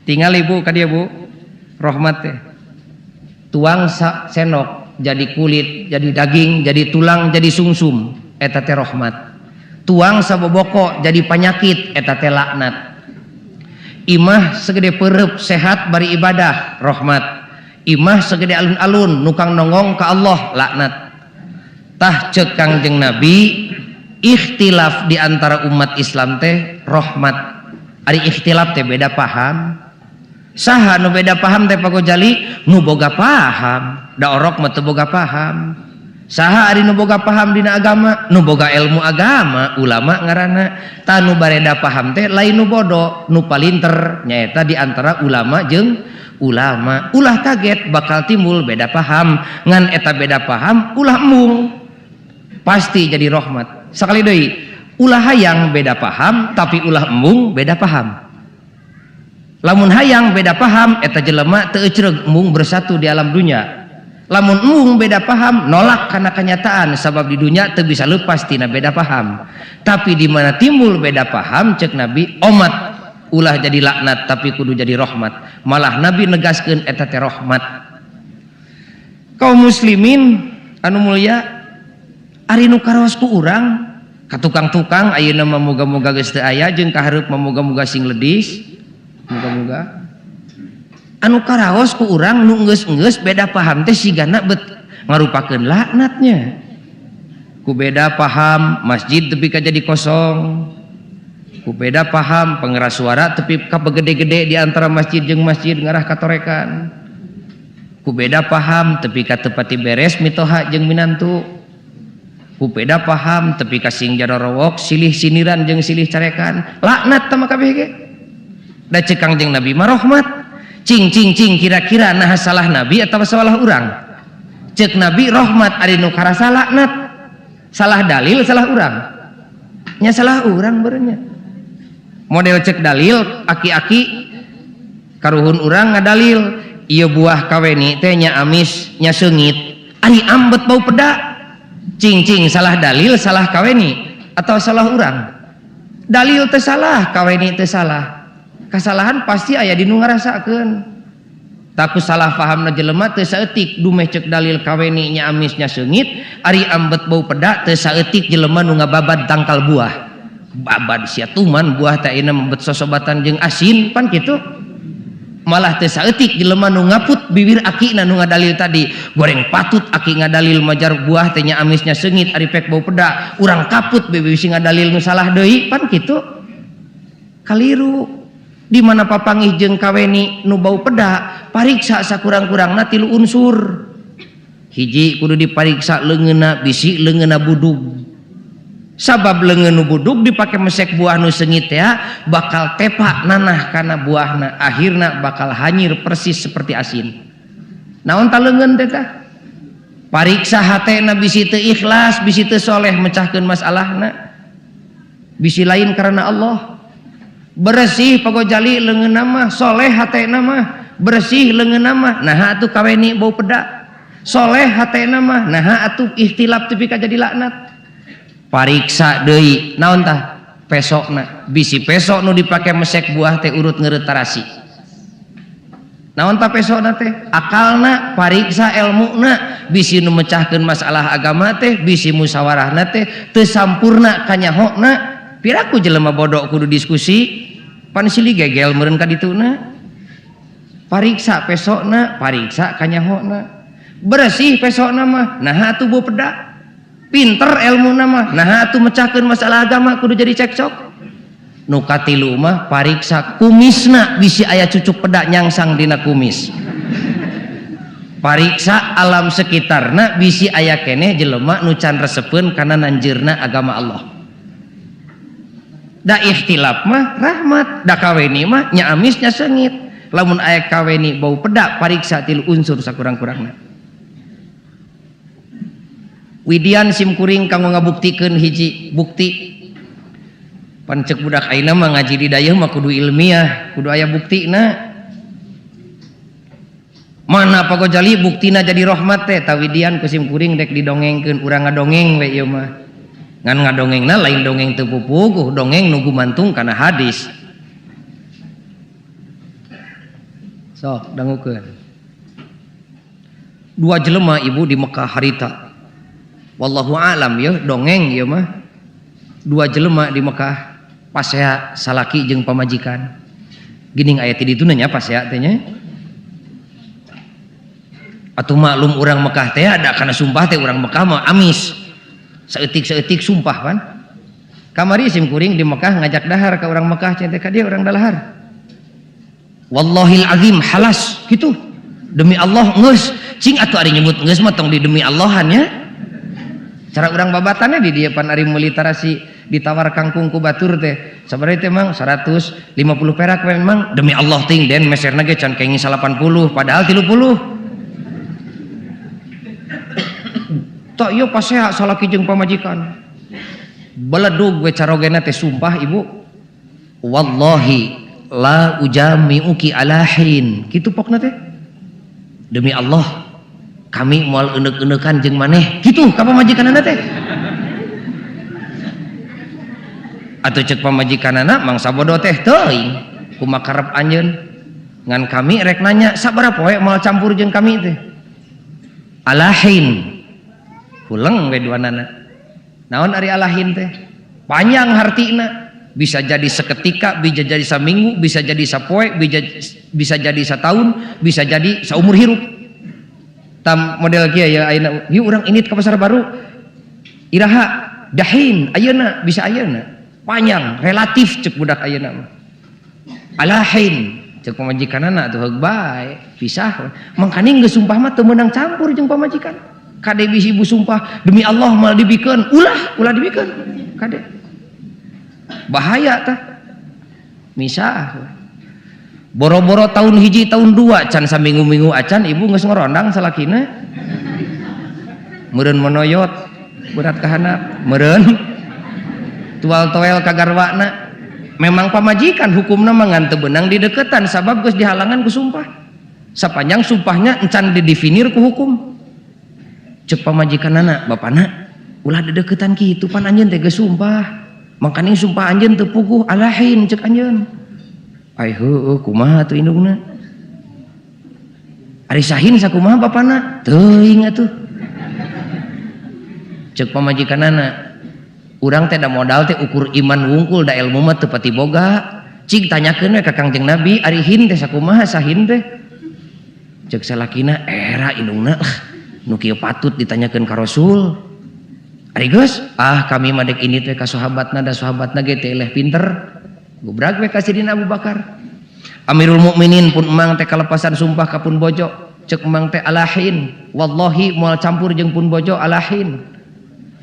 Tinggal ibu ka dieu Bu, rahmat teh tuang senok jadi kulit, jadi daging, jadi tulang, jadi sungsum, eta teh rahmat. Tuang saboboko jadi penyakit, eta teh laknat. Imah segede pereup sehat bari ibadah, rahmat. Imah segede alun-alun nukang nongong ka Allah, laknat. Tah ceuk Kangjeng Nabi ikhtilaf di antara umat Islam teh rahmat. Ari ikhtilaf teh beda paham. Saha nu beda paham teh Pak Ghazali? Nu boga paham, da orok mah teu boga paham. Saha ari nu boga paham dina agama? Nu boga ilmu agama, ulama ngaranna. Tah nu bareda paham teh lain nu bodoh, nu palinter nyaeta di antara ulama jeung ulama. Ulah kaget bakal timbul beda paham, ngan eta beda paham ulah embung. Pasti jadi rahmat. Sakali deui, ulah hayang beda paham tapi ulah embung beda paham. Lamun hayang beda paham eta jelema teu ecreug embung bersatu di alam dunia. Lamun embung beda paham nolak karena kenyataan sabab di dunia teu bisa lepas tina beda paham. Tapi di mana timbul beda paham cek Nabi omat ulah jadi laknat tapi kudu jadi rahmat. Malah Nabi negaskeun eta teh rahmat. Kaum muslimin anu mulia ari nu karaos ku urang ka tukang-tukang ayeuna mah moga-moga geus teu aya jeung ka hareup mah moga-moga sing ledis. Moga-moga anu karaos ku urang nu geus beda paham teh sigana bet ngarupakeun laknatnya. Ku beda paham masjid tepi ka jadi kosong. Ku beda paham pengeras suara tepi ka begede-gede di antara masjid jeung masjid ngarah katorekan. Ku beda paham tepi ka teu pati beres mitoha jeung minantu. Ku beda paham tepi ka sing jarorowok silih siniran jeung silih carekan. Laknat tah mah kabeh ge. Da ceuk Kangjeng Nabi mah rahmat. Cing kira-kira nah salah Nabi atau salah urang? Cek Nabi rahmat ari nu karasa laknat. Salah dalil salah urang. Nya salah urang beurnya. Model cek dalil aki-aki karuhun urang ngadalil ieu buah kaweni teh nya amis nya seungit. Ari ambet bau peda. Cing salah dalil salah kaweni atau salah urang? Dalil teh salah, kaweni teh salah. Kesalahan pasti aya di nu ngarasakeun. Taku salah pahamna jelema teu saeutik dumeh cek dalil kaweni nya amis nya seungit, ari ambet bau peda teu saeutik jelema nu ngababad tangkal buah. Babad sia tuman buah teh ayeuna membet sosobatan jeung asin pan kitu. Malah teu saeutik jelema nu ngaput bibir akina nu ngadalil tadi. Goreng patut aki ngadalil majar buah teh nya amisnya seungit ari pek bau peda, urang kaput bibir si ngadalil nu salah deui pan kitu. Kaliru. Di mana papangih jeung kaweni nu bau peda pariksa sakurang-kurangna 3 unsur. hiji kudu dipariksa leungeunna bisi leungeunna budug. Sabab leungeun nu budug dipake mesek buah nu seungit teh bakal tepak nanah kana buahna, akhirna bakal hanyir persis seperti asin. Naon ta leungeun teh tah? Pariksa hatena bisi teu ikhlas, bisi teu soleh mecahkeun masalahna. Bisi lain karena Allah. Bersih pagojali leungeunna mah, soleh hatena mah, bersih leungeunna mah, naha atuh kaweni bau peda. Soleh hatena mah, naha atuh ikhtilaf tepi ka jadi laknat. Pariksa deui naon tah pesokna bisi pesok nu dipake mesek buah teh urut ngeureut tarasi. Naon tah pesokna teh akalna, pariksa ilmuna, bisi nu mecahkeun masalah agama teh, bisi musyawarahna teh teu sampurna kanyahona. Piraku jelema bodoh kudu diskusi pan silih gegel meureun ka dituna. Pariksa pesokna, pariksa kanyahona. Bersih pesokna mah naha atuh beu peda. Pinter ilmu nama, nah atuh mecahkeun masalah agama kudu jadi cekcok. Nu katilu mah pariksa kumisna bisi aya cucuk peda nyangsang dina kumis. Pariksa alam sekitarna bisi aya keneh jelema nu can resepeun kana nanjeurna agama Allah. Da ikhtilaf mah rahmat, da kaweni mah nya amis nya seungit. Lamun aya kaweni bau peda pariksa tilu unsur sakurang-kurangna. Widian simkuring kanggo ngabuktikeun hiji bukti. Pan ceuk budak ayeuna mah ngaji di dayeuh mah kudu ilmiah, kudu aya buktina. Mana pagojali buktina jadi rahmat teh tawidian ku simkuring dek didongengkeun urang ngadongeng we ieu mah. Ngan ngadongengna lain dongeng teu pupuh, dongeng nu gumantung kana hadis. Sok dangukeun. Dua jelema ibu di Mekah harita. Wallahu alam ya dongeng ya mah. Dua jelema di Mekah pasea salaki jeung pamajikan. Geuning aya ti ditu nya pasea teh nya. Atuh maklum urang Mekah teh ada kana sumpah teh urang Mekah mah amis. Saeutik-saeutik sumpah pan. Kamari simkuring di Mekah ngajak dahar ka urang Mekah cenah ka dia urang dalahar. Wallahil azim halas gitu. Demi Allah geus cing atuh ari nyebut geus mah tong di demi Allahan ya. Cara urang babatannya di dia pan ari meuli tarasi ditawar kangkung ku batur teh sabaraha teh mang 150 perak we mang demi Allah ting den meserna ge can kenging 80 padahal 30 tak ieu pasea salaki jeung pamajikan beledug we carogena teh sumpah ibu wallahi la ujami'uki ala hin kitu pokna teh demi Allah kami moal euneuk-euneukan jeung maneh kitu ka pamajikanana teh atuh ceuk pamajikanana mangsa bodoh teh teuing kumaha karep anjeun ngan kami rek nanya sabaraha poe moal campur jeung kami teh alahin huleng we duanana naon ari alahin teh panjang hartina bisa jadi seketika bisa jadi saminggu bisa jadi sapoe bisa jadi satahun bisa jadi saumur hirup tam model kieu ya ayeuna ieu urang init ka pasar baru iraha dahin ayeuna bisa ayeuna panjang relatif cek budak ayeuna mah alahin cek pamajikanana atuh heug bae pisah mangkani geus sumpah mah teu meunang campur jeung pamajikan kade bisi ibu sumpah demi Allah mal dibikeun ulah dibikeun kade bahaya tah misah boro-boro tahun hiji tahun dua can saminggu-minggu acan ibu geus ngorondang salakina meureun monoyot berat ka handap meureun tual toel ka garwana memang pamajikan hukumna mah ngan teu beunang di deukeutan sabab geus dihalangan ku sumpah sapanjang sumpahnya encan didefinir ku hukum ceuk pamajikanana bapana ulah dedeuketan kitu pan anjeun teh geus sumpah mangkani sumpah anjeun teu puguh alahin ceuk anjeun ai heueuh kumaha atuh indungna ari sahin sakumaha bapana teuing atuh ceuk pamajikanana urang teh da modal teh ukur iman wungkul da ilmu mah teu pati boga cing tanyakeun we ka Kangjeng Nabi ari hin teh sakumaha sahin teh ceuk salakina era indungna nu kieu patut ditanyakeun ka Rasul ari geus kami mah dek ini teh ka sahabatna da sahabatna ge teh eleh pinter gubrak we ka Sidina Abu Bakar Amirul Mukminin pun emang teh kalepasan sumpah kapun bojo cek emang teh alahin wallahi moal campur jeung pun bojo alahin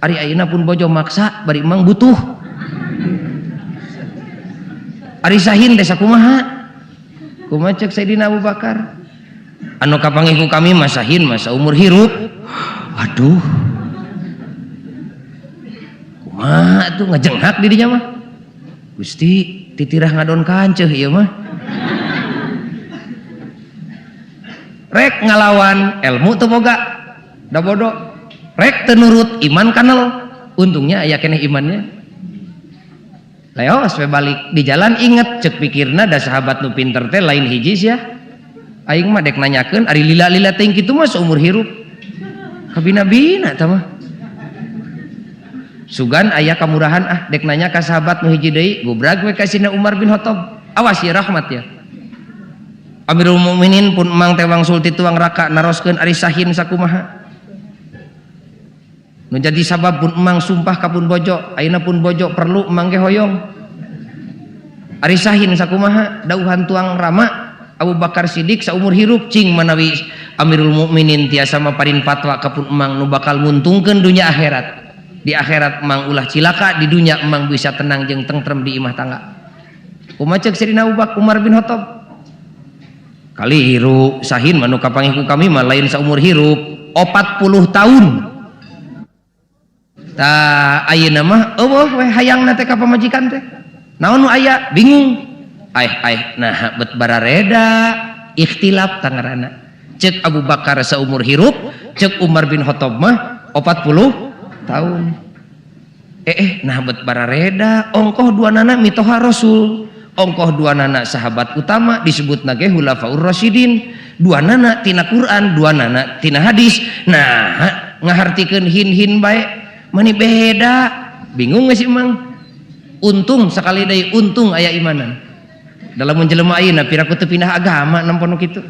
ari ayeuna pun bojo maksa bari emang butuh ari sahin teh sakumaha kumaha cek Sayyidina Abu Bakar anu kapanggih ku kami mah sahin masa umur hirup aduh kumaha tuh ngajenghak di dinya mah Gusti titirah ngadon kanceuh ieu mah rek ngalawan ilmu teu boga da bodoh rek teu nurut iman kanal untungnya aya keneh imannya leos we balik di jalan inget cek pikirna da sahabat nu pinter teh lain hiji sia aing mah dek nanyakeun ari lila-lila teuing kitu mah seumur hirup kabina-bina tah mah sugan aya kamurahan dek nanya ka sahabat nu hiji deui gubrag we kasina Umar bin Khattab awas ya rahmat ya Amirul Mukminin pun emang tewang sulti tuang raka naroskeun ari sahin sakumaha nu jadi sabab pun emang sumpah ka pun bojo ayeuna pun bojo perlu emang ge hoyong ari sahin sakumaha dauhan tuang rama Abu Bakar Siddiq saumur hirup cing manawi Amirul Mukminin tiasa maparin fatwa ka pun emang nu bakal nguntungkeun dunya akhirat di akhirat emang ulah cilaka di dunya emang bisa tenang jeung tentrem di imah tangga kumaha ceuk Sayyidina Umar bin Khattab kali hirup sahin manu kapanggih ku kami mah lain saumur hirup 40 tahun tah ayeuna mah eueuh we hayangna teh ka pamajikan teh naon nu aya bingung nah bet barareda ikhtilaf tangarana cek Abu Bakar saumur hirup cek Umar bin Khattab mah 40 tahun nah bet barareda ongkoh duanana mitoha Rasul ongkoh dua nana sahabat utama disebut nage Khulafaur Rasyidin dua nana tina Quran dua nana tina hadis nah ngahartikeun hin bae mani beda bingung gak sih mang untung sekali deui untung aya imanan dalam menjelema ayeuna piraku teu pindah agama nampun kitu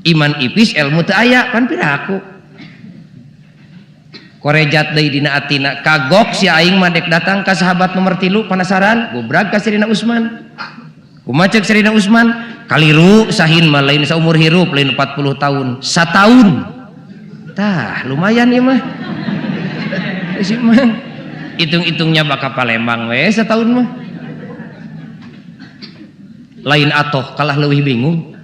iman ipis ilmu teu aya pan piraku korejat deui dina atina kagok si aing mah dek datang ka sahabat nomor 3 penasaran gobrag ka Sayyidina Utsman kumaha ceuk Sayyidina Utsman kaliru sahin mah lain saumur hirup lain 40 tahun sataun tah lumayan ieu mah si mah hitung-hitungnya bakal Palembang we setahun mah lain atoh kalah leuwih bingung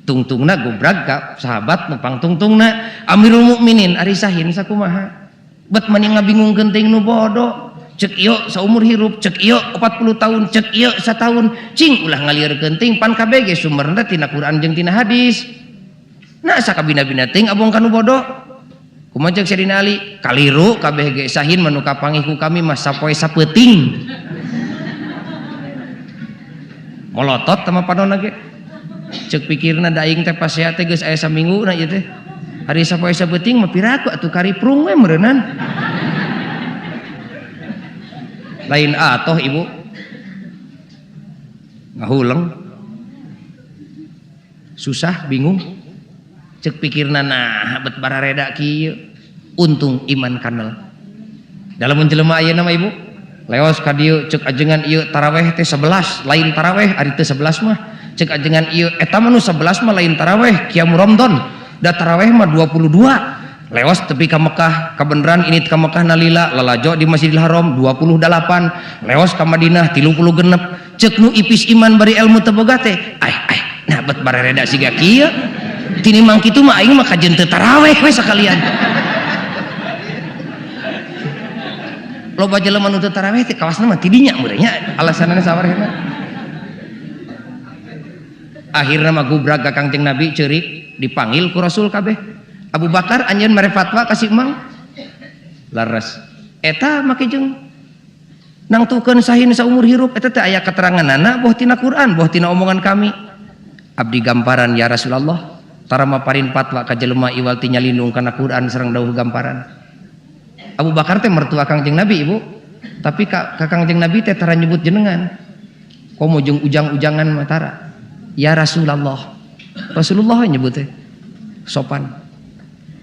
tungtungna gobrag ka sahabat nepang tungtungna Amirul Mukminin ari sahin sakumaha bet mani ngabingungkeun teuing nu bodoh cek ieu saumur hirup cek ieu 40 tahun cek ieu satahun cing ulah ngalieureun teuing pan kabeh ge sumberna tina Quran jeung tina hadis nah sakabina-bina teuing abong kanu bodoh kumaha ceuk Sayyidina Ali kaliru kabeh ge sahin manu kapanggih ku kami mah sapoe sapeuting molotot tama panonna ge ceuk pikirna da aing teh pasea teh geus aya saminggu na ieu teh hari sapoe sabeuting mah piraku atuh kariprung we meureunan lain atoh ibu ngahuleng susah bingung cek pikirna nah bet barareda kieu untung iman kanal dalam menjelema ayeuna mah ibu leos ka dieu cek ajengan ieu taraweh teh 11 lain taraweh ari teu 11 mah cek ajengan ieu eta mah nu 11 mah lain taraweh qiyamul ramadan da taraweh mah 22 lewas tepi ka Mekah kabeneran ini ka Mekah nalila lalajo di Masjidil Haram 28 lewas ka Madinah 36 cek nu ipis iman bari ilmu teu boga teh nah bet barareda siga kieu tini mang kitu mah aing mah kajeun teu taraweh we sakalian loba jelema nu teu taraweh teh kawasna mah ti dinya meureunnya alasanna sawarehna akhirna mah gubrag ka Kangjeng Nabi ceurik dipanggil ku Rasul kabeh Abu Bakar anjeun mere fatwa kasih emang laras eta make jeung nangtukeun sahin saumur hirup eta teh aya keteranganana boh tina Quran boh tina omongan kami abdi gamparan ya Rasulullah tara maparin fatwa ka jelema iwal ti nyalindung kana Quran sareng dawuh gamparan Abu Bakar teh mertua Kangjeng Nabi ibu tapi ka Kangjeng Nabi teh tara nyebut jenengan komo jeung ujang-ujangan mah tara ya Rasulullah nyebut teh sopan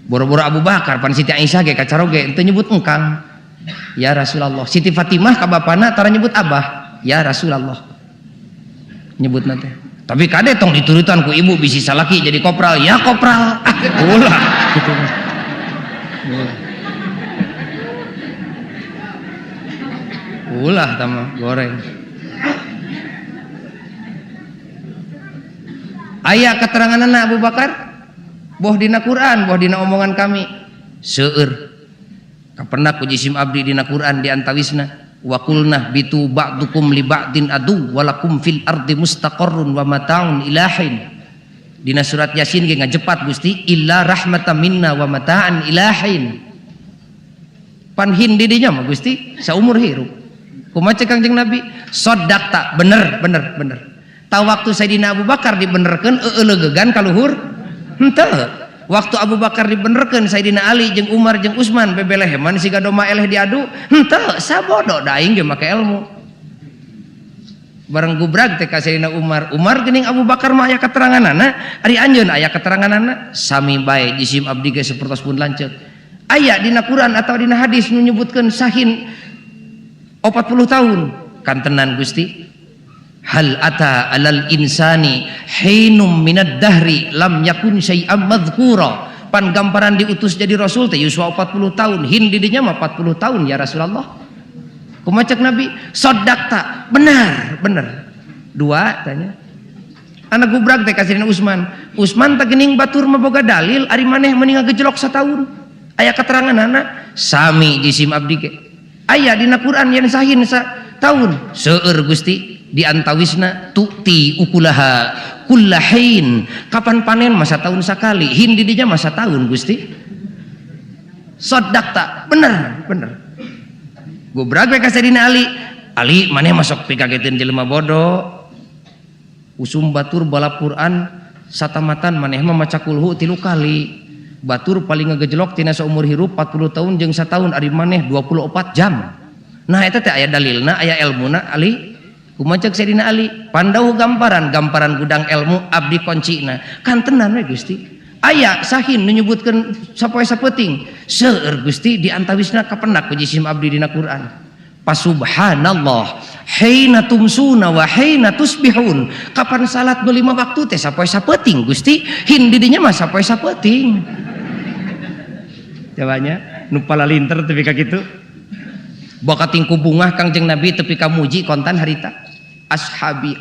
boro-boro Abu Bakar pan Siti Aisyah ge kacaroge teu nyebut engkang ya Rasulullah Siti Fatimah ka bapana tara nyebut abah ya Rasulullah nyebutna teh Tapi kade tong diturutan ku ibu bisi salaki jadi kopral, ya kopral. Ulah gitu. Ulah tama goreng. Aya keterangan anak Abu Bakar boh dina Quran, boh dina omongan kami. Seueur. Kapendak ku jisim abdi dina Quran di antawisna. Wa qulna bitu ba'dukum li ba'din adu walakum fil ardi mustaqarrun wa mata'un ilahin. Dina surat Yasin ge ngajepat Gusti illa rahmatan minna wa mata'an ilahin. Panhin didinya mah Gusti saumur hirup. Kumaha Kangjeng Nabi sodakta bener. Tah waktu Sayyidina Abu Bakar dibenerkeun eueulegegan ka luhur henteu. Waktu Abu Bakar dibenerkeun Sayyidina Ali jeung Umar jeung Utsman bebeleheman siga doma eleh diadu henteu sabodo da aing ge make ilmu. Bareng gubrag teh ka Sayyidina Umar geuning Abu Bakar mah aya keteranganana ari anjeun aya keteranganana sami bae jisim abdi ge sapertos pun lanceuk. Aya dina Quran atau dina hadis nu nyebutkeun sahin 40 tahun kan tenan Gusti. Hal ata alal insani hinum minad dahri lam yakun syai'am madhkura. Pan gamparan diutus jadi rasul teh yuswa 40 tahun, hin didinya mah 40 tahun ya Rasulullah. Kumaha cek Nabi? Sodakta, benar. Dua tanya. Anak gubrag teh kasirina Utsman teh geuning batur mah boga dalil ari maneh meuni ngagejlok sataun. Aya keterangan anak sami jisim abdi ge. Aya dina Quran yen sahin tahun seueur Gusti. Di antawisna tukti ukulaha kullahin kapan panen masa tahun sekali hin didinya masa tahun Gusti. Sodakta bener gubrag we ka Sayyidina Ali maneh masuk pikageteun jelema bodoh usum batur balap Quran satamatan maneh mah maca kulhu 3 kali batur paling ngagejlok tina saumur hirup 40 tahun jeung satahun ari maneh 24 jam. Nah eta teh aya dalilna aya ilmuna Ali. Kumaha cek Sayyidina Ali pandau gamparan gudang ilmu abdi kuncina kan tenan we Gusti. Aya sahin menyebutkan sapoe sapeting seueur Gusti di antawisna kapendak ku jisim abdi dina Quran. Pasubhanallah haina tumsuna wa haina tusbihun. Kapan salat nu 5 waktu teh sapoe sapeting Gusti, hin didinya mah sapoe sapeting. Jawanya nu palalinter teh ka kitu. Bakating ku bungah Kangjeng Nabi tepi ka muji kontan harita. Ashabi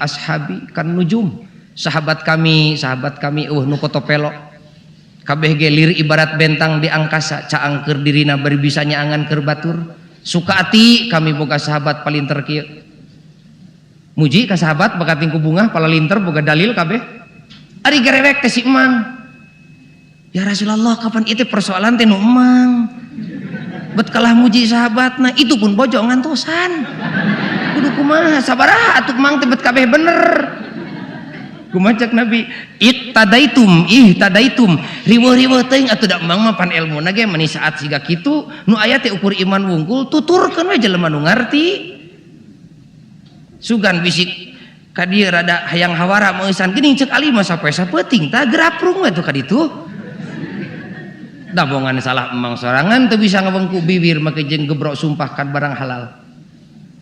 kan nujum sahabat kami nu koto pelok kabeh ge lir ibarat bentang di angkasa caang keur dirina bari bisa nyaangan keur batur suka ati kami boga sahabat palinter kieu muji ka sahabat bakating ku bungah palalinter boga dalil kabeh ari garewek teh si emang ya Rasulullah kapan itu persoalan teh nu emang bet kalah muji sahabatna itu pun bojo ngantosan kudu kumaha sabaraha atuh mang teh bet kabeh bener. Kumaha cek Nabi ihtadaitum riweuh-riweuh teuing atuh da emang mah pan ilmuna ge meni saat siga kitu nu aya teh ukur iman wungkul tuturkeun we jelema nu ngarti sugan bisik ka dieu rada hayang hawara meusan geuning cek Ali mah sapoe sapeuting tah geraprung we tuh ka ditu dabongan salah emang sorangan teu bisa ngawengku bibir make jeung gebrok sumpahkan barang halal.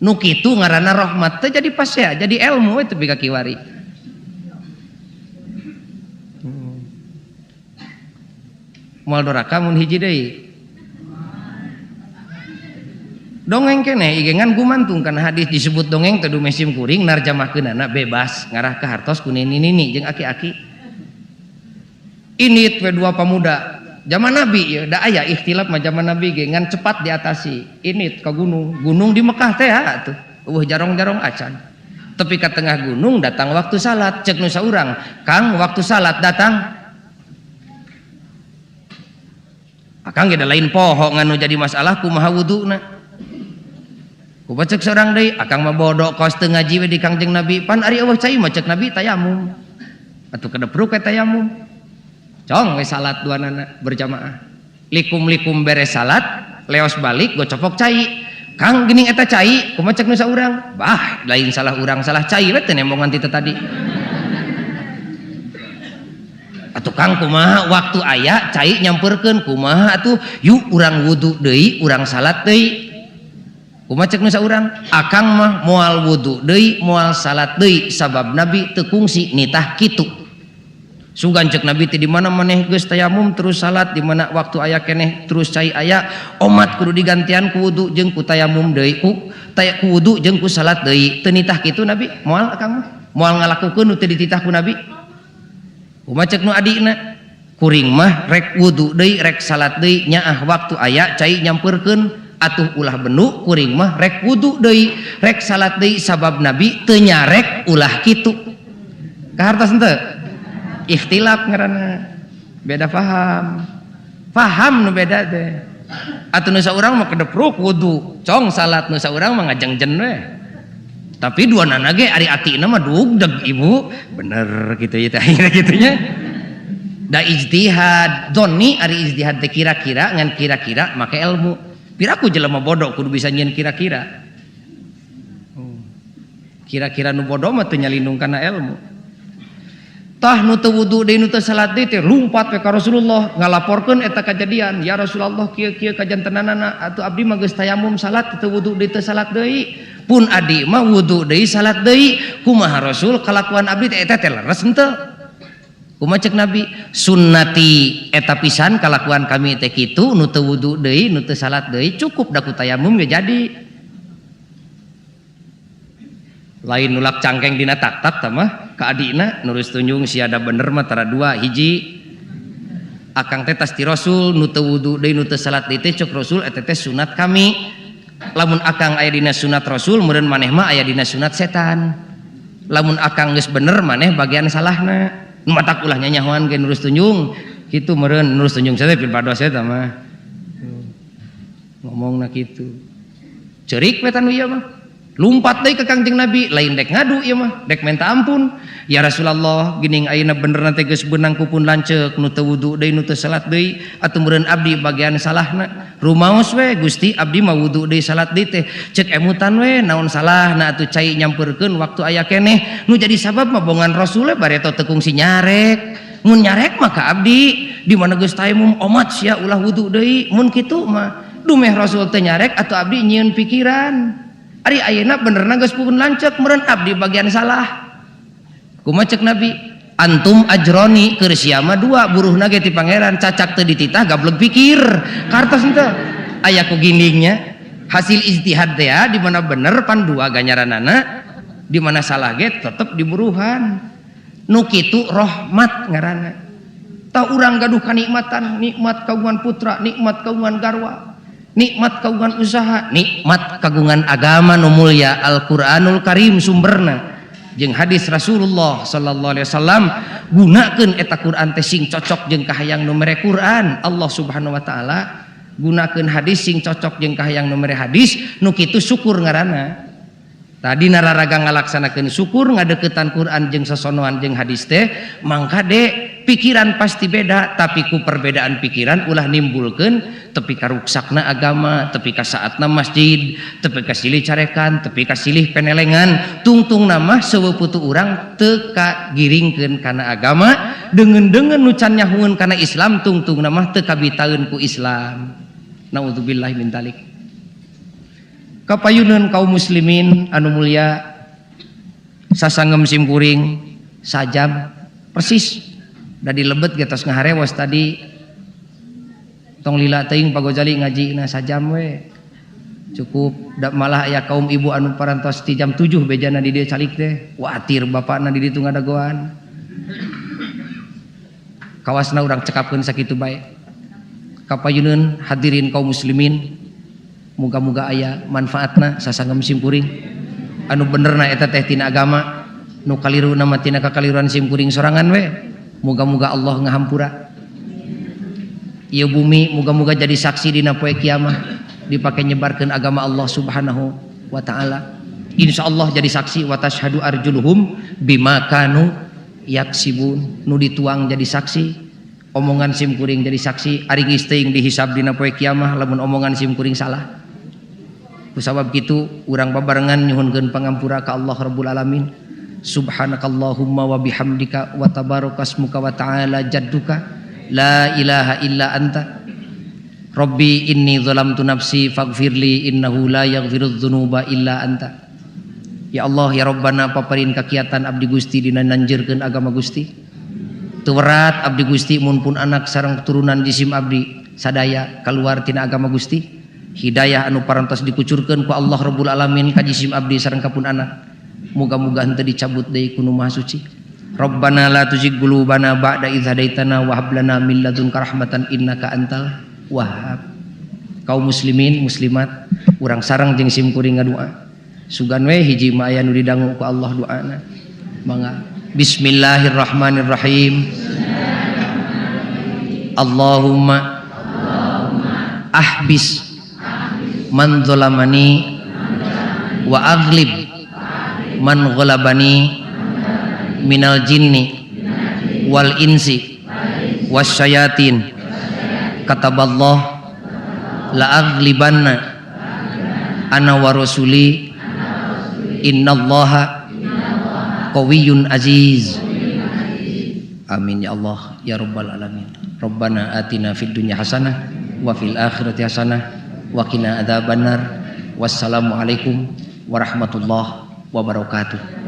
Nu kitu ngaranna rahmat teh jadi pasea jadi ilmu we teh bika kiwari. Moal doraka mun hiji deui. Dongeng keneh igengan gumantung kana hadis disebut dongeng teh dume sim kuring narjamahkeunana bebas ngarah ka hartos ku nini-nini jeung aki-aki. Init we dua pemuda zaman Nabi ya da aya ikhtilaf mah zaman Nabi ge ngan cepat diatasi init ka gunung di Mekah teh atuh jarong-jarong acan tepi ka tengah gunung datang waktu salat cek nu saurang Kang waktu salat datang akang ge da lain poho nganu jadi masalah kumaha wuduna kumaha cek seorang deui akang mah bodoh kos teu ngaji we di Kangjeng Nabi pan ari eueuh cai mah cek Nabi tayamum atuh kedepruk we tayamum cong we salat duanana berjamaah likum beres salat leos balik gocopok cai Kang geuning eta cai kumaha cek nu saurang bah lain salah urang salah cai we teh nemongan ti tadi atuh Kang kumaha waktu aya cai nyamperkeun kumaha atuh yuk urang wudu deui urang salat deui kumaha cek nu saurang akang mah moal wudu deui moal salat deui sabab nabi teu kungsi nitah kitu sugan cek nabi teh di mana maneh geus tayamum terus salat di mana waktu aya keneh terus cai aya omat kudu digantian ku wudu jeung ku tayamum deui ku wudu jeung ku salat deui teu nitah kitu nabi moal akang mah moal ngalakukeun nu teu dititah ku nabi kumaha cek nu adina kuring mah rek wudu deui rek salat deui nyaah waktu aya cai nyampeurkeun atuh ulah benu kuring mah rek wudu deui rek salat deui sabab nabi teu nyarek ulah kitu kahartos henteu ikhtilaf ngaranna beda paham nu beda teh atuh nu saurang mah kedepruk wudu cong salat nu saurang mah ngajengjen we tapi duanana ge ari atina mah dugdeg ibu bener kitu ya teh kitunya da ijtihad donni ari ijtihad teh kira-kira ngan kira-kira make ilmu piraku jelema bodoh kudu bisa nyieun kira-kira kira-kira nu bodoh mah teu nyalindung kana ilmu tah nu teu wudu deui nu teu salat deui teh lumpat we ka Rasulullah ngalaporkeun eta kajadian ya Rasulullah kieu-kieu kajantenanana atuh abdi mah geus tayamum salat teu wudu deui teu salat deui pun adi mah wudu deui salat deui kumaha Rasul kalakuan abdi teh eta teh leres henteu kumaha cek nabi sunnati eta pisan kalakuan kami teh kitu nu teu wudu deui nu teu salat deui cukup da ku tayamum ge jadi lain nulak cangkeng dina taktak tah mah ka adina nurus tunjung si ada bener mah tara dua hiji akang teh tas ti Rasul nu teu wudu deui nu teu salat deui teh cek Rasul eta teh sunat kami lamun akang aya dina sunat Rasul meureun maneh mah aya dina sunat setan lamun akang geus bener maneh bagian salahna matak ulah nyanyahoan ke nurus tunjung kitu meureun nurus tunjung saya pil pados eta mah ngomongna kitu ceurik we tanu ieu mah lumpat deui ka Kangjeng Nabi lain dek ngadu ieu mah dek minta ampun ya Rasulullah geuning ayeuna bener teh geus beunang kupun lanceuk nu teu wudu deui nu teu salat deui atuh meureun abdi bagian salahna rumaos we Gusti abdi mah wudu deui salat deui teh ceuk emutan we naon salahna atuh cai nyampeurkeun waktu aya keneh nu jadi sabab mah bongan Rasul bari eta teu kungsi nyarek mun nyarek mah ka abdi di mana geus tayamum omat sia ulah wudu deui mun kitu mah dumeh Rasul teh nyarek atuh abdi nyieun pikiran ari ayeuna benerna geus pupun lanceuk meureun abdi bagian salah kumaha cek Nabi antum ajroni keur sia mah dua buruhna ge ti pangeran cacak teu dititah gablek pikir kartos henteu aya ku gindingnya hasil ijtihad teh di mana bener pan dua ganjaranana di mana salah ge tetep diburuhan nu kitu rahmat ngaranna tah urang gaduh kanikmatan nikmat kagungan putra nikmat kagungan garwa nikmat kagungan usaha nikmat kagungan agama nu mulia Al-Qur'anul Karim sumberna jeung hadis Rasulullah sallallahu alaihi wasallam gunakeun eta Quran teh sing cocok jeung kahayang nu mere Quran Allah Subhanahu wa taala gunakeun hadis sing cocok jeung kahayang nu mere hadis nu kitu syukur ngaranna tadi nararaga ngalaksanakeun syukur ngadeuketan Quran jeung sasonoan jeung hadis teh mangka de pikiran pasti beda tapi ku perbedaan pikiran ulah nimbulkeun tepi ka ruksakna agama tepi ka saatna masjid tepi ka silih carekan tepi ka silih penelengan tungtungna mah seueuputu urang teu kagiringkeun kana agama deungeun-deungeun nu can nyahoeun kana Islam tungtungna mah teu kabitaeun ku Islam naudzubillahi min dzalik kapayuneun kaum muslimin anu mulia sasangem simkuring sajam persis da dilebet getos ngaharewas tadi tong lila teuing Pak Gozali ngaji na sajam we cukup da malah aya kaum ibu anu parantos ti jam 7 bejana di dieu calik teh watir bapakna di ditu ngadagoan kawasna urang cekapkeun sakitu bae kapayuneun hadirin kaum muslimin muga-muga aya manfaatna sasangem simkuring anu benerna eta teh tina agama nu kaliruna mah tina kakaliruan simkuring sorangan we muga-muga Allah ngahampura ieu bumi muga-muga jadi saksi dina poe kiamah dipake nyebarkeun agama Allah Subhanahu wa taala insyaallah jadi saksi wa tashhadu arjuluhum bima kanu yaksibun nu dituang jadi saksi omongan simkuring jadi saksi ari geus teuing dihisab dina poe kiamah lamun omongan simkuring salah kusabab kitu urang babarengan nyuhunkeun pangampura ka Allah Rabbul Alamin subhanakallahumma wa bihamdika wa tabarakasmuka wa ta'ala jadduka la ilaha illa anta Rabbi inni zalamtu nafsi faghfirli innahu la yaghfirudz dzunuba illa anta. Ya Allah ya Rabbana paparin kakiatan abdi Gusti dina nanjeurkeun agama Gusti. Teu berat abdi Gusti mun pun anak sareng keturunan jisim abdi sadaya kaluar tina agama Gusti. Hidayah anu parantos dikucurkeun ku Allah Rabbul Alamin ka jisim abdi sareng kapun anak. Muga-muga henteu dicabut deui ku Nu Maha Suci. Rabbana la tuzigh qulubana ba'da idh hadaitana wa hab lana min ladunka rahmatan innaka antal wahhab. Kaum muslimin muslimat urang sareng jeung sim kuring ngadoa. Sugan we hiji mah aya nu didangu ku Allah doana. Mangga bismillahirrahmanirrahim. Allahumma ahbis man zalamani wa aghlib man ghalabani minal jinni wal insi wasyayatin. Kataballah la aghlibanna ana wa rasuli innallaha qawiyyun aziz. Amin ya Allah ya rabbal alamin. Rabbana atina fid dunya hasanah wa fil akhirati hasanah wa qina adzabannar. Wassalamu alaikum warahmatullahi wabarakatuh.